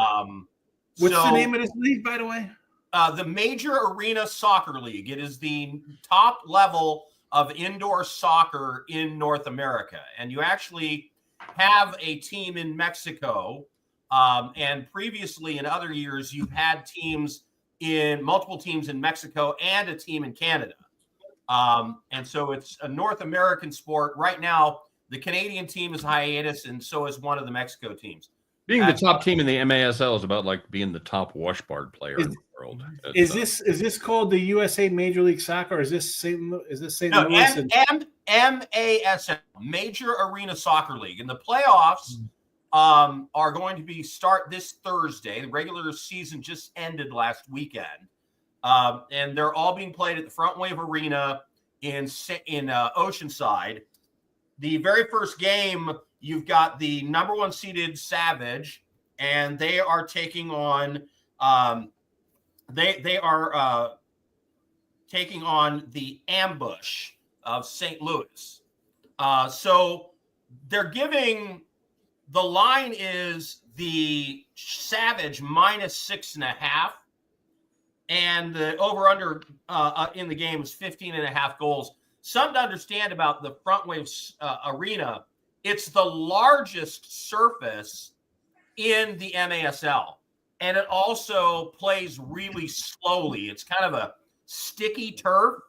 What's the name of this league, by the way? The Major Arena Soccer League. It is the top level of indoor soccer in North America. And you actually have a team in Mexico. And previously in other years, you've had multiple teams in Mexico and a team in Canada. And so it's a North American sport. Right now, the Canadian team is hiatus, and so is one of the Mexico teams. Being the top team in the MASL is about like being the top washboard player in the world. Is this called the USA Major League Soccer? Or is this St. Louis? And MASL, Major Arena Soccer League, and the playoffs are going to start this Thursday. The regular season just ended last weekend, and they're all being played at the Front Wave Arena in Oceanside. The very first game, you've got the number 1 seeded Savage, and they are taking on taking on the Ambush of St. Louis. So they're giving the line is the Savage -6.5, and the over under in the game is 15.5 goals. Something to understand about the Front Wave Arena. It's the largest surface in the MASL, and it also plays really slowly. It's kind of a sticky turf,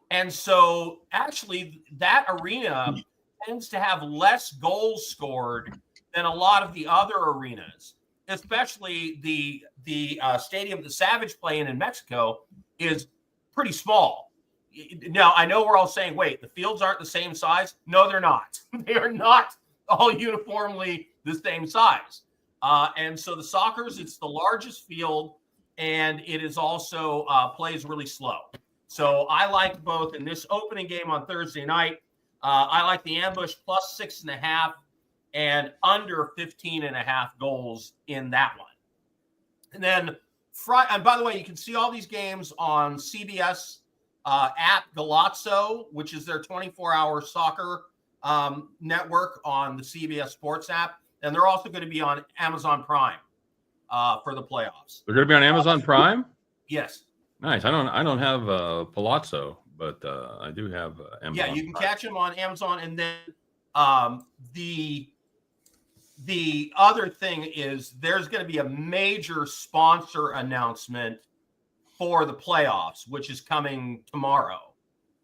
and so actually that arena tends to have less goals scored than a lot of the other arenas, especially the stadium the Savage play in Mexico is pretty small. Now, I know we're all saying, wait, the fields aren't the same size. No, they're not. They are not all uniformly the same size. And so the soccer's, it's the largest field, and it is also plays really slow. So I like both in this opening game on Thursday night. I like the Ambush +6.5 and under 15.5 goals in that one. And then and by the way, you can see all these games on CBS app Golazo, which is their 24-hour soccer network on the CBS Sports app. And they're also going to be on Amazon Prime for the playoffs. They're going to be on Amazon Prime? Yes. Nice. I don't have Palazzo, but I do have Amazon. Yeah, you can Prime. catch them on Amazon. And then the other thing is there's going to be a major sponsor announcement for the playoffs, which is coming tomorrow.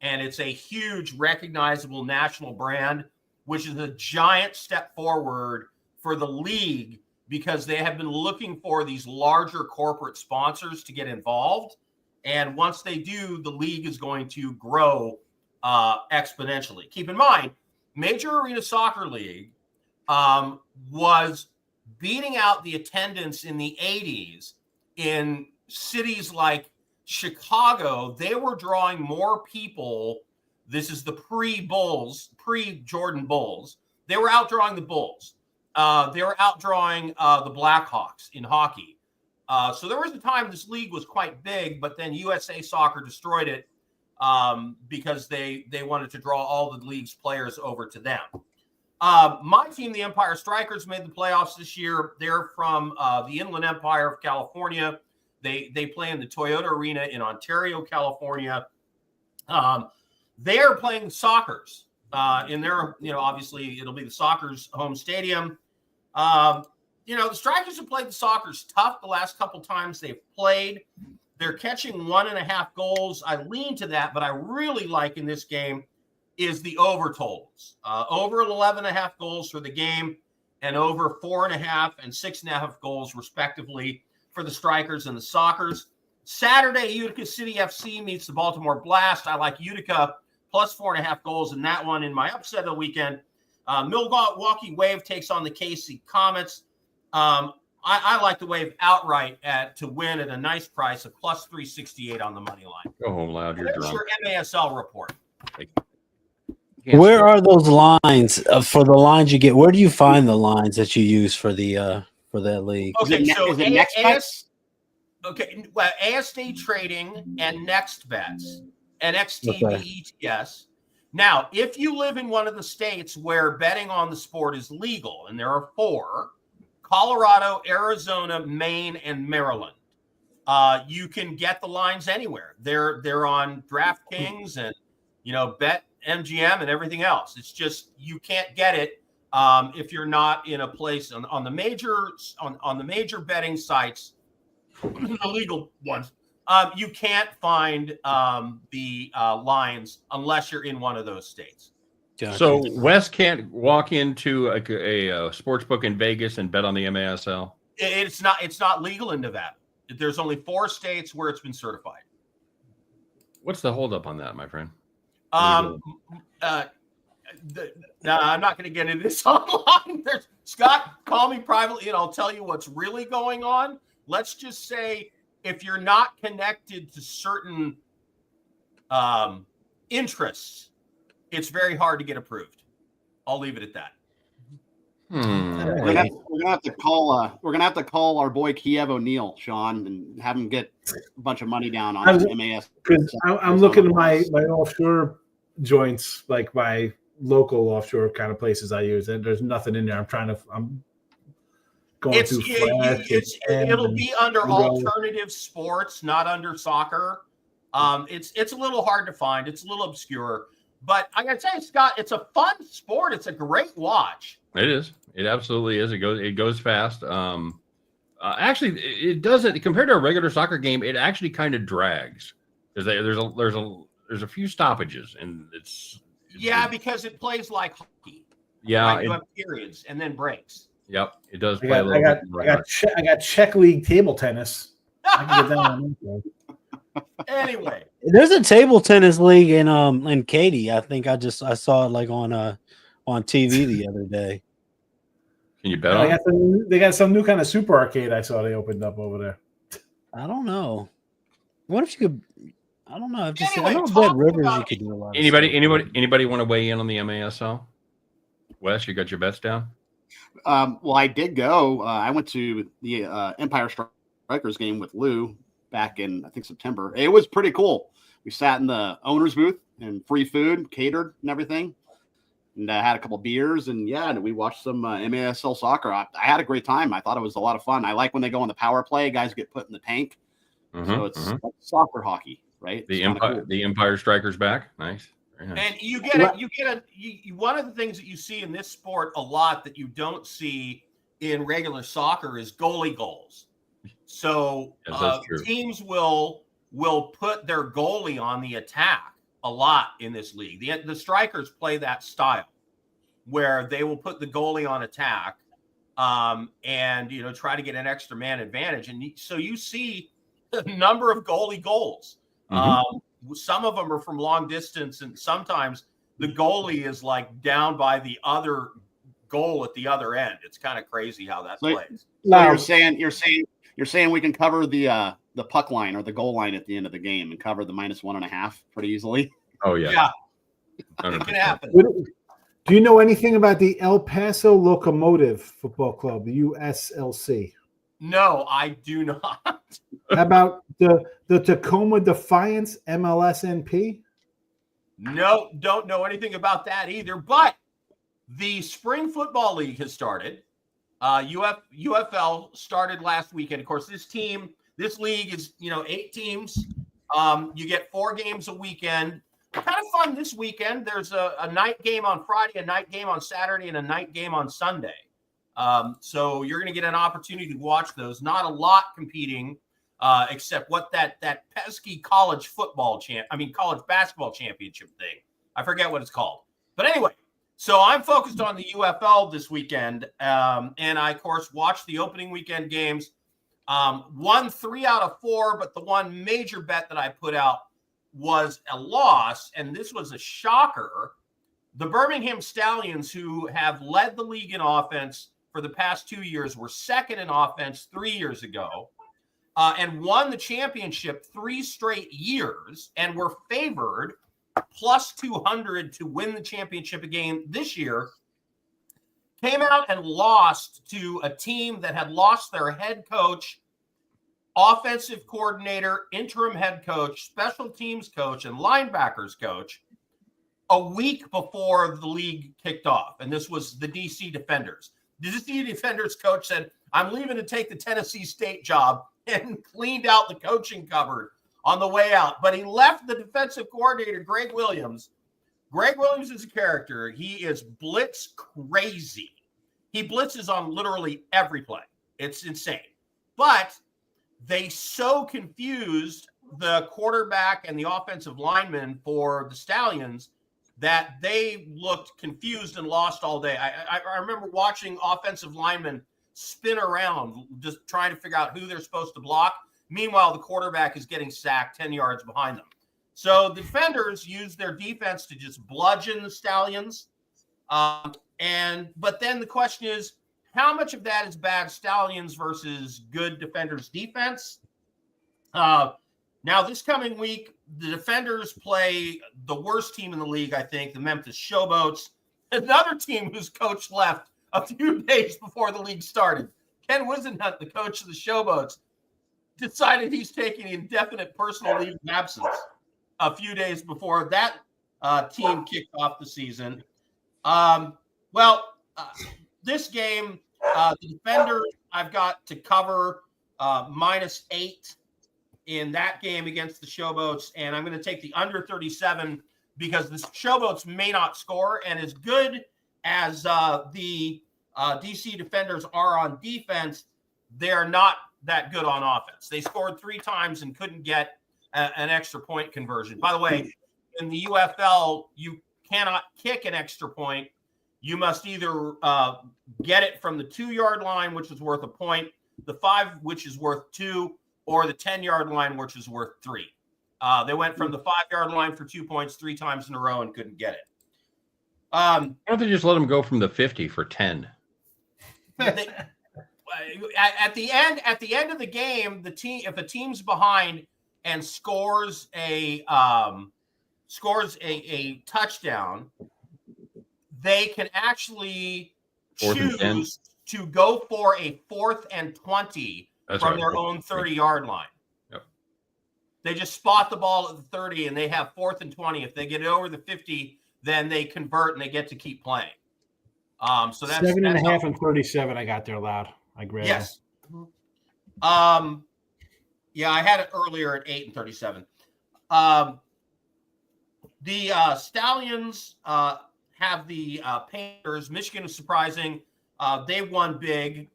And it's a huge recognizable national brand, which is a giant step forward for the league because they have been looking for these larger corporate sponsors to get involved. And once they do, the league is going to grow exponentially. Keep in mind, Major Arena Soccer League was beating out the attendance in the 80s in cities like Chicago. They were drawing more people. This is the pre-Bulls, pre-Jordan Bulls. They were outdrawing the Bulls. They were outdrawing the Blackhawks in hockey. So there was a time this league was quite big, but then USA Soccer destroyed it because they wanted to draw all the league's players over to them. My team, the Empire Strikers, made the playoffs this year. They're from the Inland Empire of California. They play in the Toyota Arena in Ontario, California. They are playing Sockers in their, obviously it'll be the Sockers home stadium. The Strikers have played the Sockers tough the last couple times they've played. They're catching 1.5 goals. I lean to that, but I really like in this game is the over totals. Over 11.5 goals for the game and over 4.5 and 6.5 goals respectively for the Strikers and the Sockers. Saturday, Utica City FC meets the Baltimore Blast. I like Utica plus 4.5 goals in that one in my upset of the weekend. Milwaukee Wave takes on the KC Comets. I like the Wave outright to win at a nice price of plus 368 on the money line. Go home loud. You're There's drunk. your MASL report. Where are those lines for the lines you get? Where do you find the lines that you use for that league? Okay, so is it next bets? Okay, well, ASD Trading and Next Bets, NXT ETS. Now, if you live in one of the states where betting on the sport is legal, and there are 4, Colorado, Arizona, Maine, and Maryland, you can get the lines anywhere. They're on DraftKings and BetMGM and everything else. It's just you can't get it if you're not in a place on the major betting sites, the legal ones. You can't find the lines unless you're in one of those states. Gotcha. So Wes can't walk into a sports book in Vegas and bet on the MASL. It's not legal in Nevada. There's only 4 states where it's been certified. What's the holdup on that, my friend? No, I'm not going to get into this online. Scott, call me privately, and I'll tell you what's really going on. Let's just say if you're not connected to certain interests, it's very hard to get approved. I'll leave it at that. We're gonna have to call our boy Kiev O'Neill, Sean, and have him get a bunch of money down on MAS. Because I'm looking at my offshore joints, like my local offshore kind of places I use, and there's nothing in there. I'm going through it'll be under alternative sports, not under soccer. It's a little hard to find. It's a little obscure. But I gotta tell you, Scott, it's a fun sport. It's a great watch. It is. It absolutely is. It goes fast. Actually, it doesn't compared to a regular soccer game. It actually kind of drags. There's a few stoppages, and it's because it plays like hockey. Yeah, right? You have periods and then breaks. Yep, it does I play a little bit. I got Czech League table tennis. I can get that one. Anyway, there's a table tennis league in Katy. I think I saw it like on TV the other day. Can you bet on it? They got some new kind of super arcade I saw they opened up over there. I don't know. What if you could? I don't know. Anyway, I know Red Rivers you could do a lot. Anybody want to weigh in on the MASL? Wes, you got your bets down? Well, I did go. I went to the Empire Strikers game with Lou back in, I think, September. It was pretty cool. We sat in the owner's booth and free food, catered and everything. And I had a couple beers, and we watched some MASL soccer. I had a great time. I thought it was a lot of fun. I like when they go on the power play. Guys get put in the tank. So it's like soccer hockey, right? The Empire Strikers back. Nice. Very nice. And you get one of the things that you see in this sport a lot that you don't see in regular soccer is goalie goals. So teams will put their goalie on the attack a lot in this league. The Strikers play that style where they will put the goalie on attack and try to get an extra man advantage. And so you see a number of goalie goals. Some of them are from long distance, and sometimes the goalie is like down by the other goal at the other end. It's kind of crazy how that plays. So you're saying we can cover the puck line or the goal line at the end of the game and cover the -1.5 pretty easily. Oh yeah. Yeah. It can happen. Do you know anything about the El Paso Locomotive Football Club, the USLC? No, I do not. How about the Tacoma Defiance MLSNP? No, don't know anything about that either. But the Spring Football League has started. UFL started last weekend. Of course, this league is 8 teams. You get 4 games a weekend. Kind of fun this weekend. There's a night game on Friday, a night game on Saturday, and a night game on Sunday. So you're going to get an opportunity to watch those. Not a lot competing, except what that pesky college basketball championship thing. I forget what it's called. But anyway, so I'm focused on the UFL this weekend, and I, of course, watched the opening weekend games. Won 3 out of 4, but the one major bet that I put out was a loss, and this was a shocker. The Birmingham Stallions, who have led the league in offense for the past 2 years, were second in offense 3 years ago, and won the championship 3 straight years, and were favored plus 200 to win the championship again this year, came out and lost to a team that had lost their head coach, offensive coordinator, interim head coach, special teams coach, and linebackers coach a week before the league kicked off. And this was the DC Defenders. The DC Defenders coach said, I'm leaving to take the Tennessee State job, and cleaned out the coaching cupboard on the way out. But he left the defensive coordinator, Greg Williams. Greg Williams is a character. He is blitz crazy. He blitzes on literally every play. It's insane. But they so confused the quarterback and the offensive lineman for the Stallions that they looked confused and lost all day. I remember watching offensive linemen spin around just trying to figure out who they're supposed to block. Meanwhile, the quarterback is getting sacked 10 yards behind them. So the defenders used their defense to just bludgeon the Stallions. But then the question is, how much of that is bad Stallions versus good defenders defense? Now, this coming week, the Defenders play the worst team in the league, I think, the Memphis Showboats, another team whose coach left a few days before the league started. Ken Wisenhunt, the coach of the Showboats, decided he's taking indefinite personal leave of absence a few days before that team kicked off the season. This game, the Defenders, I've got to cover -8 in that game against the Showboats, and I'm going to take the under 37 because the Showboats may not score, and as good as the DC Defenders are on defense, they're not that good on offense. They scored 3 times and couldn't get an extra point conversion. By the way, in the UFL, you cannot kick an extra point. You must either get it from the 2-yard line, which is worth a point, the 5, which is worth 2, or the 10-yard line, which is worth 3. They went from the 5-yard line for 2 points 3 times in a row and couldn't get it. Why don't they just let them go from the 50 for 10? At the end of the game, the team, if a team's behind and scores a touchdown, they can actually choose to go for a 4th and 20 from their own 30-yard line. Yep. They just spot the ball at the 30 and they have 4th and 20. If they get it over the 50, then they convert and they get to keep playing. So that's 7.5 and 37. I got there loud. I grabbed. Yes. Yeah, I had it earlier at 8 and 37. The Stallions have the Panthers. Michigan is surprising. They won big.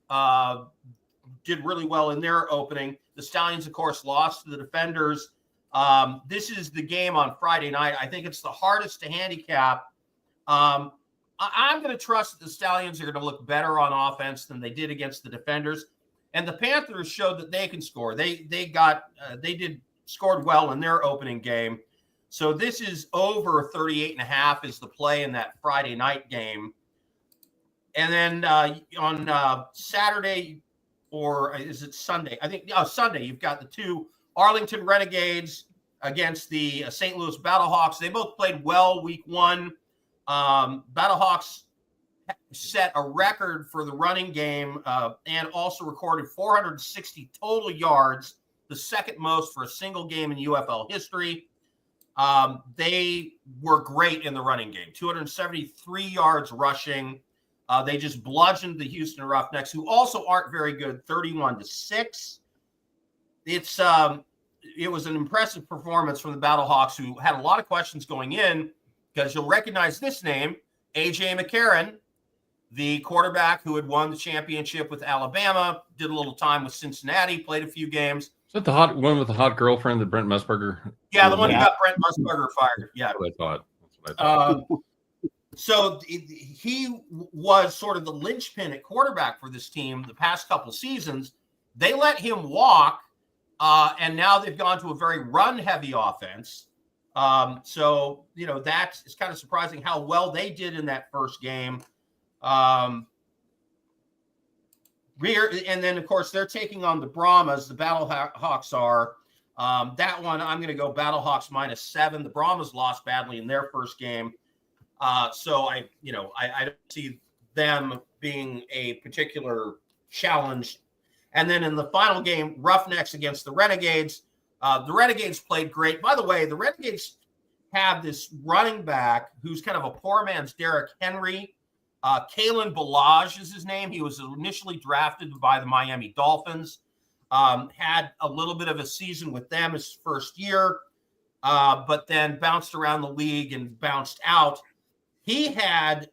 Did really well in their opening. The Stallions, of course, lost to the Defenders. This is the game on Friday night. I think it's the hardest to handicap. I'm going to trust that the Stallions are going to look better on offense than they did against the Defenders. And the Panthers showed that they can score. They scored well in their opening game. So this is over 38.5 is the play in that Friday night game. And then on Saturday, or is it Sunday? I think Sunday, you've got the 2 Arlington Renegades against the St. Louis Battlehawks. They both played well week 1. Battlehawks set a record for the running game and also recorded 460 total yards, the second most for a single game in UFL history. They were great in the running game, 273 yards rushing. They just bludgeoned the Houston Roughnecks, who also aren't very good, 31-6. It was an impressive performance from the Battlehawks, who had a lot of questions going in, because you'll recognize this name, A.J. McCarron, the quarterback who had won the championship with Alabama, did a little time with Cincinnati, played a few games. Is that the hot one with the hot girlfriend that Brent Musburger? Yeah, the one who got Brent Musburger fired. Yeah. That's what I thought. So he was sort of the linchpin at quarterback for this team the past couple seasons. They let him walk, and now they've gone to a very run-heavy offense. So, that is kind of surprising how well they did in that first game. And then, of course, they're taking on the Brahmas. The Battlehawks are. That one, I'm going to go Battlehawks -7. The Brahmas lost badly in their first game. So I don't see them being a particular challenge. And then in the final game, Roughnecks against the Renegades. The Renegades played great. By the way, the Renegades have this running back who's kind of a poor man's Derrick Henry. Kalen Ballage is his name. He was initially drafted by the Miami Dolphins. Had a little bit of a season with them his first year, but then bounced around the league and bounced out. He had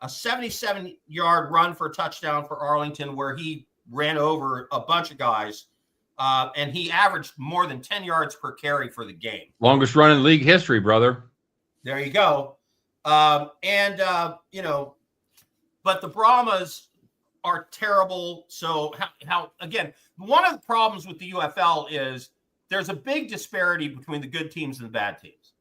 a 77-yard run for a touchdown for Arlington where he ran over a bunch of guys, and he averaged more than 10 yards per carry for the game. Longest run in league history, brother. There you go. But the Brahmas are terrible. So how again, one of the problems with the UFL is there's a big disparity between the good teams and the bad teams.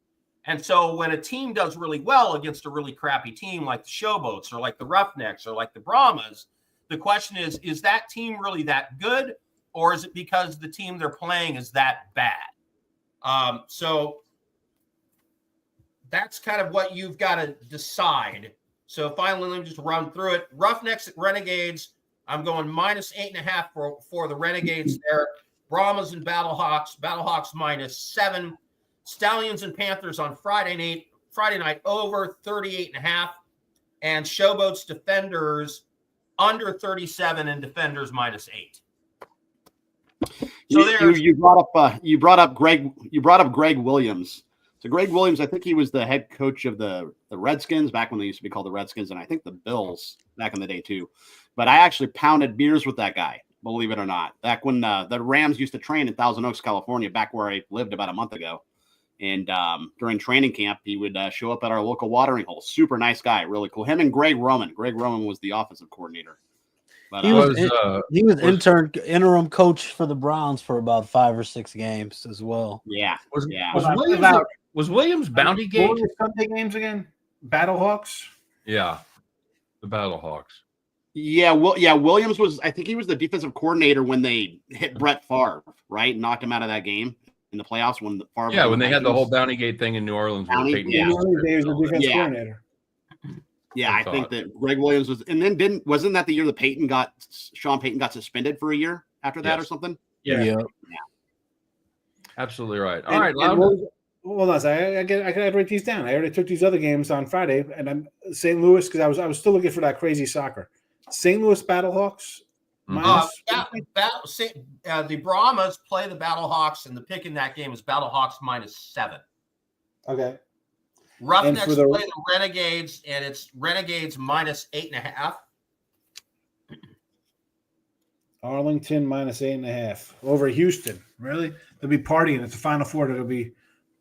And so when a team does really well against a really crappy team like the Showboats or like the Roughnecks or like the Brahmas, the question is that team really that good, or is it because the team they're playing is that bad? So that's kind of what you've got to decide. So finally, let me just run through it. Roughnecks at Renegades, I'm going -8.5 for the Renegades there. Brahmas and Battlehawks -7. Stallions and Panthers on Friday night over 38.5. And Showboats Defenders under 37 and Defenders -8. So you brought up Greg Williams. So Greg Williams, I think he was the head coach of the Redskins back when they used to be called the Redskins, and I think the Bills back in the day too. But I actually pounded beers with that guy, believe it or not, back when the Rams used to train in Thousand Oaks, California, back where I lived about a month ago. And during training camp, he would show up at our local watering hole. Super nice guy, really cool. Him and Greg Roman. Greg Roman was the offensive coordinator. But, he was interim coach for the Browns for about 5 or 6 games as well. Yeah. Was Williams Bounty Gate? What were the Sunday games again? Battlehawks? Yeah, the Battlehawks. Yeah, Williams was, I think he was the defensive coordinator when they hit Brett Favre, right? Knocked him out of that game in the playoffs when Favre. Yeah, when they had the whole Bounty Gate thing in New Orleans. Bounty, He was the defense coordinator. Yeah, I think that Greg Williams was, and then wasn't that the year that Sean Payton got suspended for a year after that or something? Yeah. Absolutely right. All right, Loud. Hold on, I gotta write these down. I already took these other games on Friday, and I'm St. Louis because I was still looking for that crazy soccer. St. Louis Battlehawks. The Brahmas play the Battlehawks, and the pick in that game is Battlehawks -7. Okay. Roughnecks play the Renegades, and it's Renegades -8.5. Arlington -8.5 over Houston. Really? They'll be partying. It's the Final Four. They'll be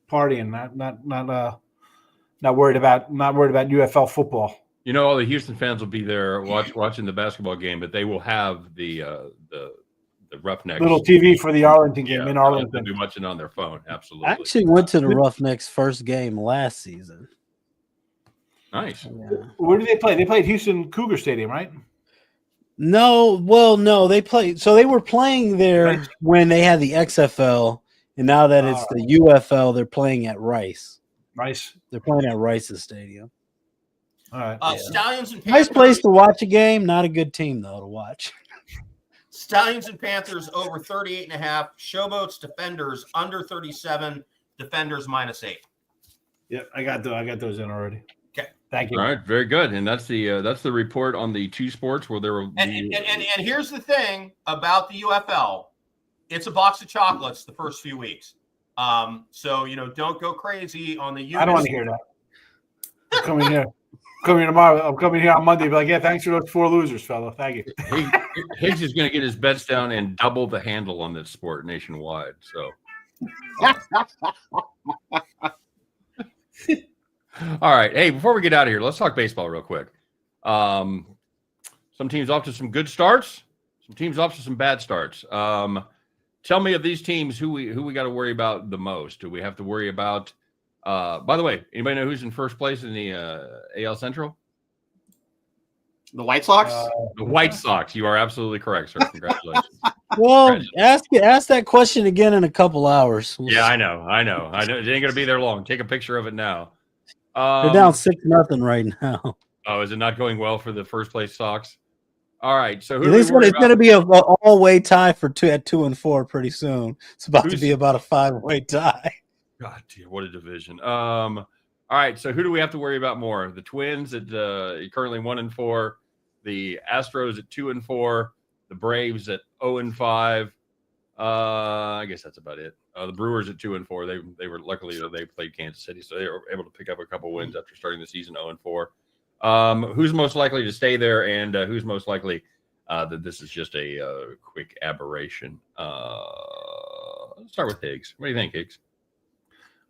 partying. Not worried about UFL football. You know, all the Houston fans will be there watching the basketball game, but they will have the Roughnecks little TV for the Arlington game in Arlington. They'll be watching on their phone. Absolutely. I actually went to the Roughnecks first game last season. Nice. Yeah. Where did they play? They played Houston Cougar Stadium, right? No, they played. So they were playing there when they had the XFL, and now that it's the UFL, they're playing at Rice. They're playing at Rice's stadium. All right. Stallions and Panthers. Nice place to watch a game. Not a good team though to watch. Stallions and Panthers over 38.5. Showboats Defenders under 37. Defenders -8. Yep, I got those in already. Okay, thank you. All right, very good. And that's the report on the two sports where there will be. And here's the thing about the UFL: it's a box of chocolates the first few weeks. So don't go crazy on the units. I don't want to hear that. I'm coming here tomorrow. I'm coming here on Monday. Be like, yeah, thanks for those 4 losers, fella. Thank you. Higgs is going to get his bets down and double the handle on this sport nationwide. So, all right. Hey, before we get out of here, let's talk baseball real quick. Some teams off to some good starts. Some teams off to some bad starts. Tell me of these teams who we got to worry about the most. Do we have to worry about? By the way, anybody know who's in first place in the AL Central? The White Sox? The White Sox. You are absolutely correct, sir. Congratulations. Well, ask that question again in a couple hours. Yeah, I know. It ain't going to be there long. Take a picture of it now. They're down 6-0 right now. Oh, is it not going well for the first place Sox? All right. So It's going to be an all-way tie for 2-4 pretty soon. It's about to be about a 5-way tie. God, dear, what a division. All right. So who do we have to worry about more? The Twins at currently 1-4, the Astros at 2-4, the Braves at 0-5. I guess that's about it. The Brewers at 2-4. They were luckily they played Kansas City, so they were able to pick up a couple wins after starting the season 0-4. Who's most likely to stay there, and who's most likely that this is just a quick aberration? Let's start with Higgs. What do you think, Higgs?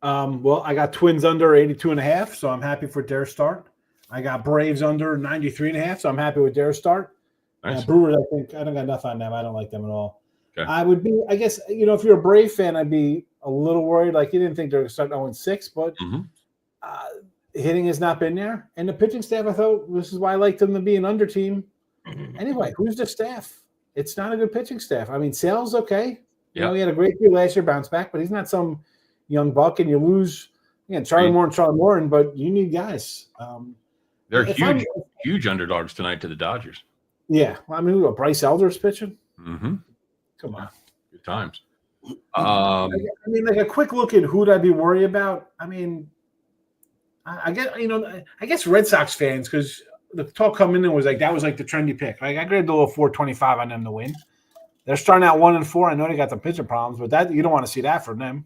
Well, I got Twins under 82.5, so I'm happy for their start. I got Braves under 93.5, so I'm happy with their start. Nice. Brewers, I don't got nothing on them. I don't like them at all. Okay. I would be, I guess, if you're a Brave fan, I'd be a little worried. Like, you didn't think they were going to start 0-6, but hitting has not been there. And the pitching staff, I thought this is why I liked them to be an under team. Anyway, who's the staff? It's not a good pitching staff. I mean, Sale's okay. He had a great year last year, bounce back, but he's not some young buck, and you lose Charlie Morton, but you need guys. They're huge underdogs tonight to the Dodgers. Yeah. I mean, we got Bryce Elder's pitching. Mm-hmm. Come on. Good times. I mean, like a quick look at who'd I be worried about. I mean, I guess Red Sox fans, because the talk coming in was like that was like the trendy pick. Like I graded a little 425 on them to win. They're starting out 1-4. I know they got some pitching problems, but that you don't want to see that from them.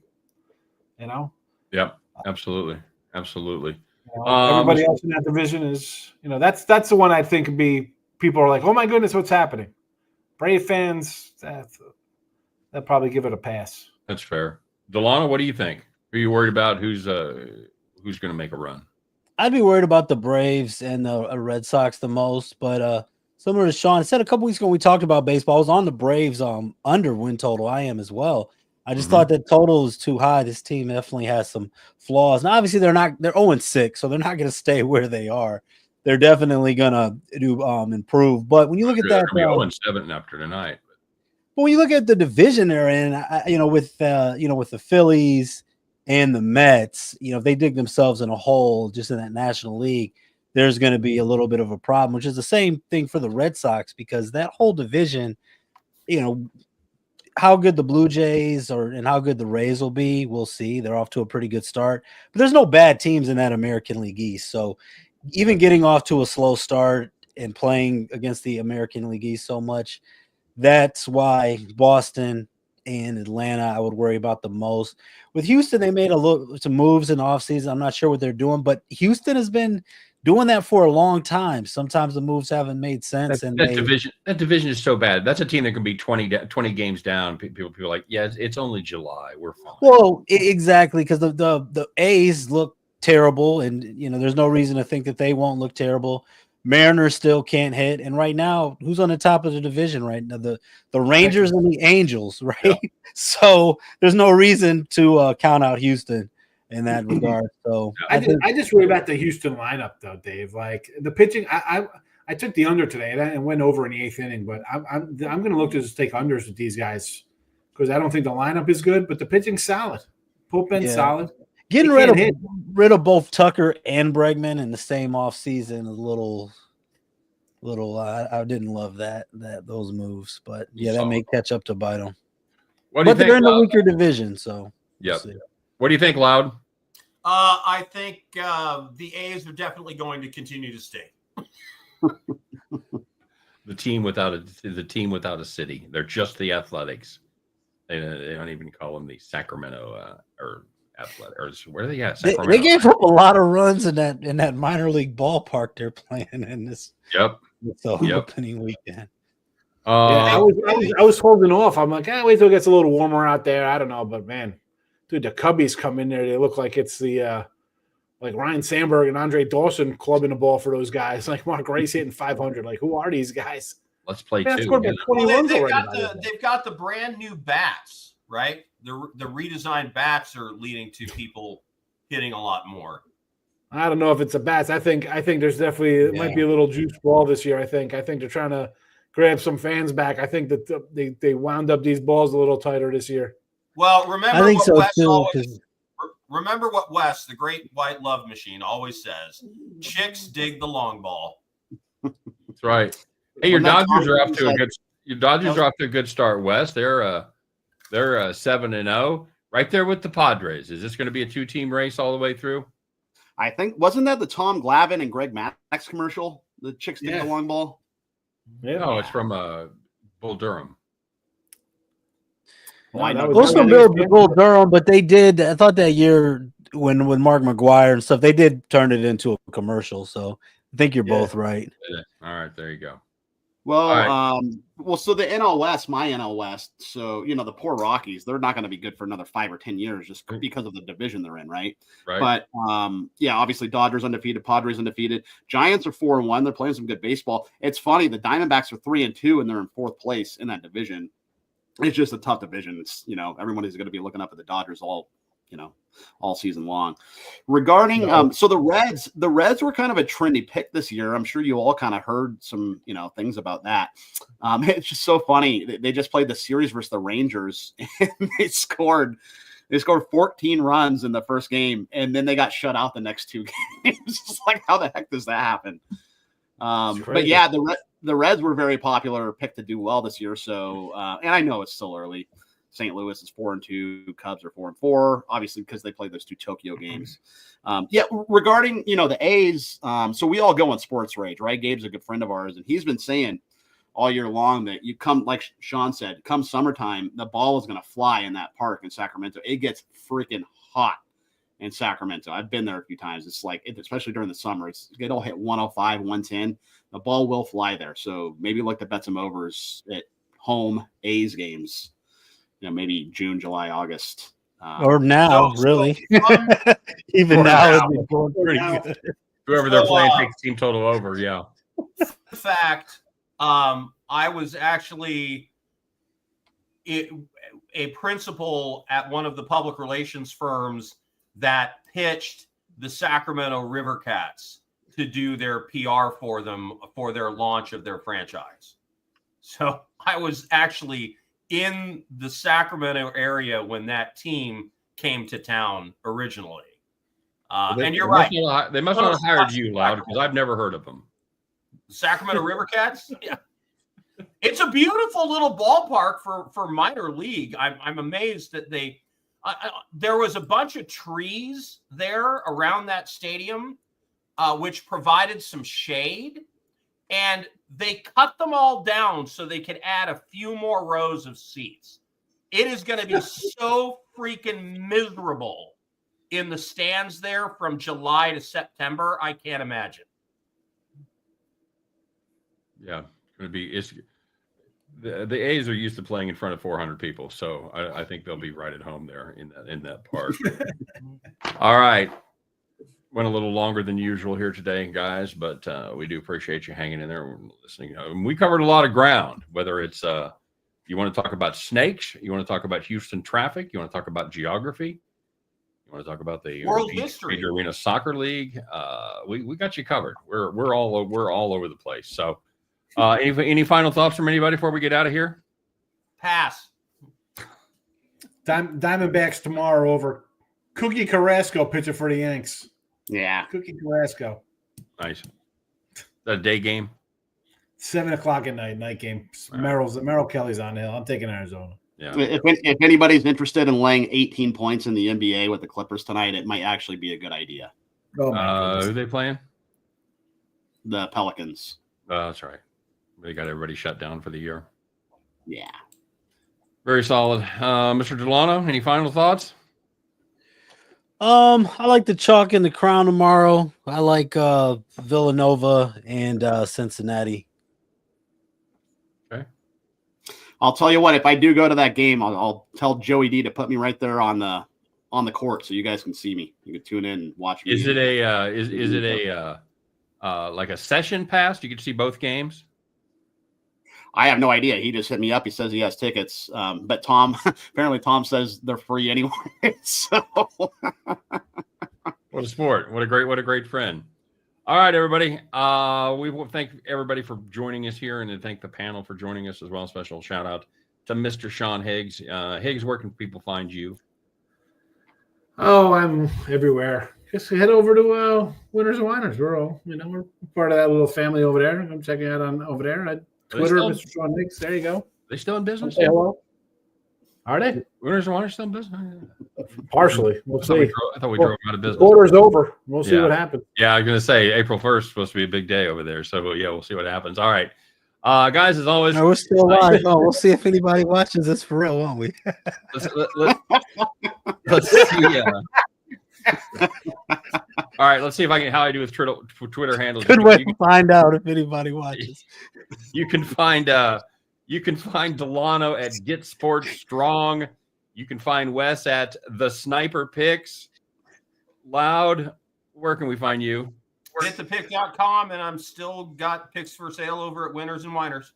Yep, absolutely. Everybody else in that division is, that's the one I think would be. People are like, oh my goodness, what's happening? Brave fans, they'll probably give it a pass. That's fair. Delano, what do you think? Are you worried about who's going to make a run? I'd be worried about the Braves and the Red Sox the most, but similar to Sean said a couple weeks ago, we talked about baseball. I was on the Braves under win total. I am as well. I just thought that total is too high. This team definitely has some flaws. Now, obviously, they're 0-6, so they're not going to stay where they are. They're definitely going to do improve. But when you look at that, 0-7 after tonight. But when you look at the division they're in, with the Phillies and the Mets, if they dig themselves in a hole just in that National League, there's going to be a little bit of a problem, which is the same thing for the Red Sox, because that whole division, how good the Blue Jays and how good the Rays will be, we'll see. They're off to a pretty good start. But there's no bad teams in that American League East. So even getting off to a slow start and playing against the American League East so much, that's why Boston and Atlanta I would worry about the most. With Houston, they made some moves in the offseason. I'm not sure what they're doing, but Houston has been doing that for a long time. Sometimes the moves haven't made sense. That division is so bad. That's a team that can be 20 games down. People are like, yeah, it's only July. We're fine. Well, exactly, because the A's look terrible, and there's no reason to think that they won't look terrible. Mariners still can't hit, and right now, who's on the top of the division right now? The Rangers and the Angels, right? Yeah. So there's no reason to count out Houston in that regard. So I just worry about the Houston lineup, though, Dave. Like the pitching, I took the under today and went over in the 8th inning, but I'm going to look to just take unders with these guys because I don't think the lineup is good, but the pitching's solid, bullpen's solid. Getting rid of both Tucker and Bregman in the same offseason is a little. I didn't love those moves, but that may catch up to bite them. But they're in a weaker division, so. Yeah. We'll what do you think, Loud? I think the A's are definitely going to continue to stay. The team without a city. They're just the Athletics. They don't even call them the Sacramento or Athletic, or where are they at? They gave up a lot of runs in that minor league ballpark they're playing in this. Opening weekend. I was holding off. I'm like, wait till it gets a little warmer out there. I don't know, but man, dude, the Cubbies come in there. They look like it's the like Ryan Sandberg and Andre Dawson clubbing the ball for those guys. Like Mark Grace hitting 500. Like, who are these guys? Let's play two. They've got the brand new bats, right? The redesigned bats are leading to people hitting a lot more. I don't know if it's a bats. I think there's definitely it might be a little juice ball this year. I think they're trying to grab some fans back. I think that they wound up these balls a little tighter this year. Well, I think so too. Remember what Wes, the great white love machine, always says: chicks dig the long ball. That's right. Hey, your Dodgers are off to a good start, Wes. They're 7-0, right there with the Padres. Is this going to be a 2-team race all the way through? I think wasn't that the Tom Glavine and Greg Maddux commercial? The chicks dig the long ball. Yeah, no, it's from Bull Durham. Well, I know. Those from Bull Durham, but they did. I thought that year when Mark McGwire and stuff, they did turn it into a commercial. So I think you're both right. All right, there you go. Well, so the NL West, my NL West. So the poor Rockies, they're not going to be good for another 5 or 10 years just because of the division they're in, right? Right. But obviously Dodgers undefeated, Padres undefeated, Giants are 4-1. They're playing some good baseball. It's funny, the Diamondbacks are 3-2 and they're in 4th place in that division. It's just a tough division. It's everyone is going to be looking up at the Dodgers all season long. Regarding so the Reds were kind of a trendy pick this year. I'm sure you all kind of heard some things about that. It's just so funny. They just played the series versus the Rangers and they scored 14 runs in the first game and then they got shut out the next 2 games. It's like, how the heck does that happen? But yeah, the Reds were very popular pick to do well this year. So and I know it's still early. St. Louis is 4-2. Cubs are 4-4, obviously because they played those 2 Tokyo games. Regarding the A's, so we all go on Sports Rage, right? Gabe's a good friend of ours, and he's been saying all year long that you come, like Sean said, come summertime, the ball is going to fly in that park in Sacramento. It gets freaking hot in Sacramento. I've been there a few times. It's like, especially during the summer, it'll hit 105, 110. The ball will fly there. So maybe like the bet some overs at home A's games. Maybe June, July, August. Or now, really. Even now, it's going pretty good. Whoever they're playing takes team total over, yeah. In fact, I was actually a principal at one of the public relations firms that pitched the Sacramento River Cats to do their PR for them for their launch of their franchise. So I was actually in the Sacramento area when that team came to town originally. And you're right. They must not have hired you, Loud, because I've never heard of them. Sacramento River Cats? Yeah. It's a beautiful little ballpark for minor league. I'm amazed that there was a bunch of trees there around that stadium, which provided some shade. And they cut them all down so they could add a few more rows of seats. It is going to be so freaking miserable in the stands there from July to September. I can't imagine. Yeah, it's going to be. The A's are used to playing in front of 400 people, so I think they'll be right at home there in that park. All right. Went a little longer than usual here today, guys, but we do appreciate you hanging in there and listening. We covered a lot of ground, whether it's you want to talk about snakes, you want to talk about Houston traffic, you want to talk about geography, you want to talk about the World History Major Arena Soccer League. We got you covered. We're all over the place. So any final thoughts from anybody before we get out of here? Pass. Diamondbacks tomorrow over Cookie Carrasco pitching for the Yanks. Yeah. Cookie Carrasco. Nice. That a day game? 7:00 at night game. Merrill Kelly's on the hill. I'm taking Arizona. Yeah. If anybody's interested in laying 18 points in the NBA with the Clippers tonight, it might actually be a good idea. Oh my who are they playing? The Pelicans. That's right. They got everybody shut down for the year. Yeah. Very solid. Mr. Delano, any final thoughts? I like the chalk in the crown tomorrow. I like Villanova and Cincinnati. Okay. I'll tell you what, if I do go to that game, I'll tell Joey D to put me right there on the court so you guys can see me. You can tune in and watch me. Is it like a session pass? You get to see both games? I have no idea. He just hit me up. He says he has tickets. But Tom, apparently Tom says they're free anyway. So What a sport. What a great friend. All right, everybody. We will thank everybody for joining us here, and then thank the panel for joining us as well. Special shout out to Mr. Sean Higgs. Higgs, where can people find you? Oh, I'm everywhere. Just head over to Winners and Winers. We're part of that little family over there. I'm checking out on over there. Twitter, Mr. Sean Higgs. There you go. They still in business? Okay, hello. Are they? Winners and Winers still in business? Partially. We'll see. I thought we drove out of business. Quarter's over. We'll see what happens. Yeah, I was going to say April 1st is supposed to be a big day over there. So, yeah, we'll see what happens. All right. Guys, as always. No, we're still live. Oh, we'll see if anybody watches this for real, won't we? Let's see. All right, let's see how I do with Twitter handles. Good way to find out if anybody watches. You can find Delano at Get Sports Strong. You can find Wes at The Sniper Picks. Loud, where can we find you? Hitthepick.com, and I'm still got picks for sale over at Winners and Winers.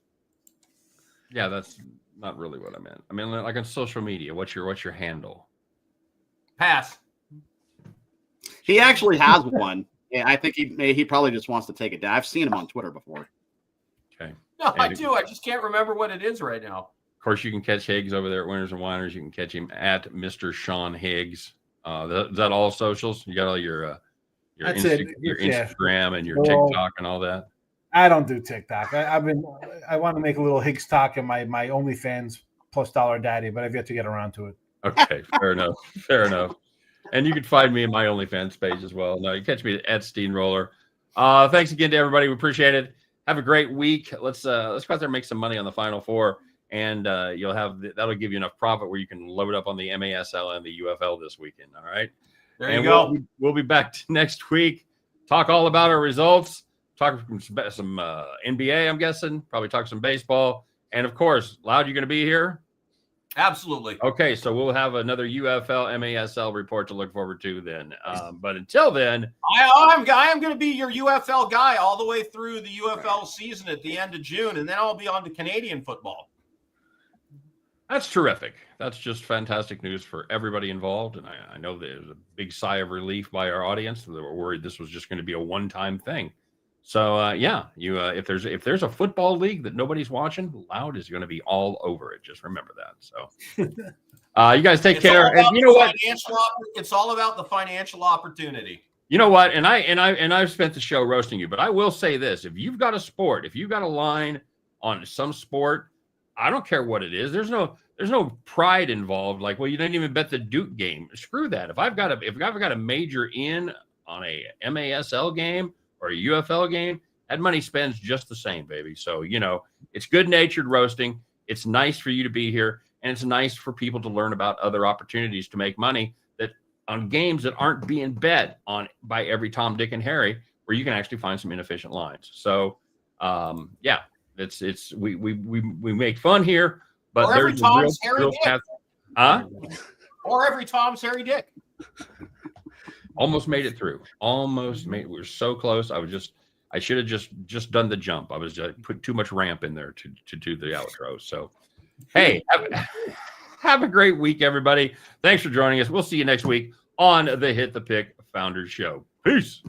Yeah, that's not really what I meant. I mean, like on social media, what's your handle? Pass. He actually has one. Yeah, I think he probably just wants to take it down. I've seen him on Twitter before. Okay. No, I do. I just can't remember what it is right now. Of course, you can catch Higgs over there at Winners and Winers. You can catch him at Mr. Sean Higgs. Is that all socials? You got all your Instagram and your TikTok and all that? I don't do TikTok. I want to make a little Higgs talk in my OnlyFans plus Dollar Daddy, but I've yet to get around to it. Okay, fair enough. Fair enough. And you can find me in my OnlyFans page as well. No, you catch me at Steamroller. Thanks again to everybody. We appreciate it. Have a great week. Let's go out there and make some money on the Final Four, and that'll give you enough profit where you can load up on the MASL and the UFL this weekend. All right. There you go. We'll be back next week. Talk all about our results. Talk some NBA. I'm guessing. Probably talk some baseball. And of course, Loud, you're going to be here. Absolutely. Okay, so we'll have another UFL MASL report to look forward to then. But until then, I am going to be your UFL guy all the way through the UFL season at the end of June, and then I'll be on to Canadian football. That's terrific. That's just fantastic news for everybody involved, and I know there's a big sigh of relief by our audience. They were worried this was just going to be a one-time thing. So if there's a football league that nobody's watching, Loud is going to be all over it. Just remember that. So you guys take care. And you know what? It's all about the financial opportunity. You know what? And I've spent the show roasting you, but I will say this: if you've got a sport, if you've got a line on some sport, I don't care what it is. There's no pride involved. Like, well, you didn't even bet the Duke game. Screw that. If I've got a major in on a MASL game or a UFL game, that money spends just the same, baby. So, it's good-natured roasting. It's nice for you to be here, and it's nice for people to learn about other opportunities to make money that on games that aren't being bet on by every Tom, Dick, and Harry, where you can actually find some inefficient lines. So, we make fun here, but or every there's Tom's Harry Dick. Or every Tom's Harry Dick. Almost made it through. We were so close. I should have just done the jump. I was put too much ramp in there to do the outro. So, hey, have a great week, everybody. Thanks for joining us. We'll see you next week on the Hit the Pick Founders Show. Peace.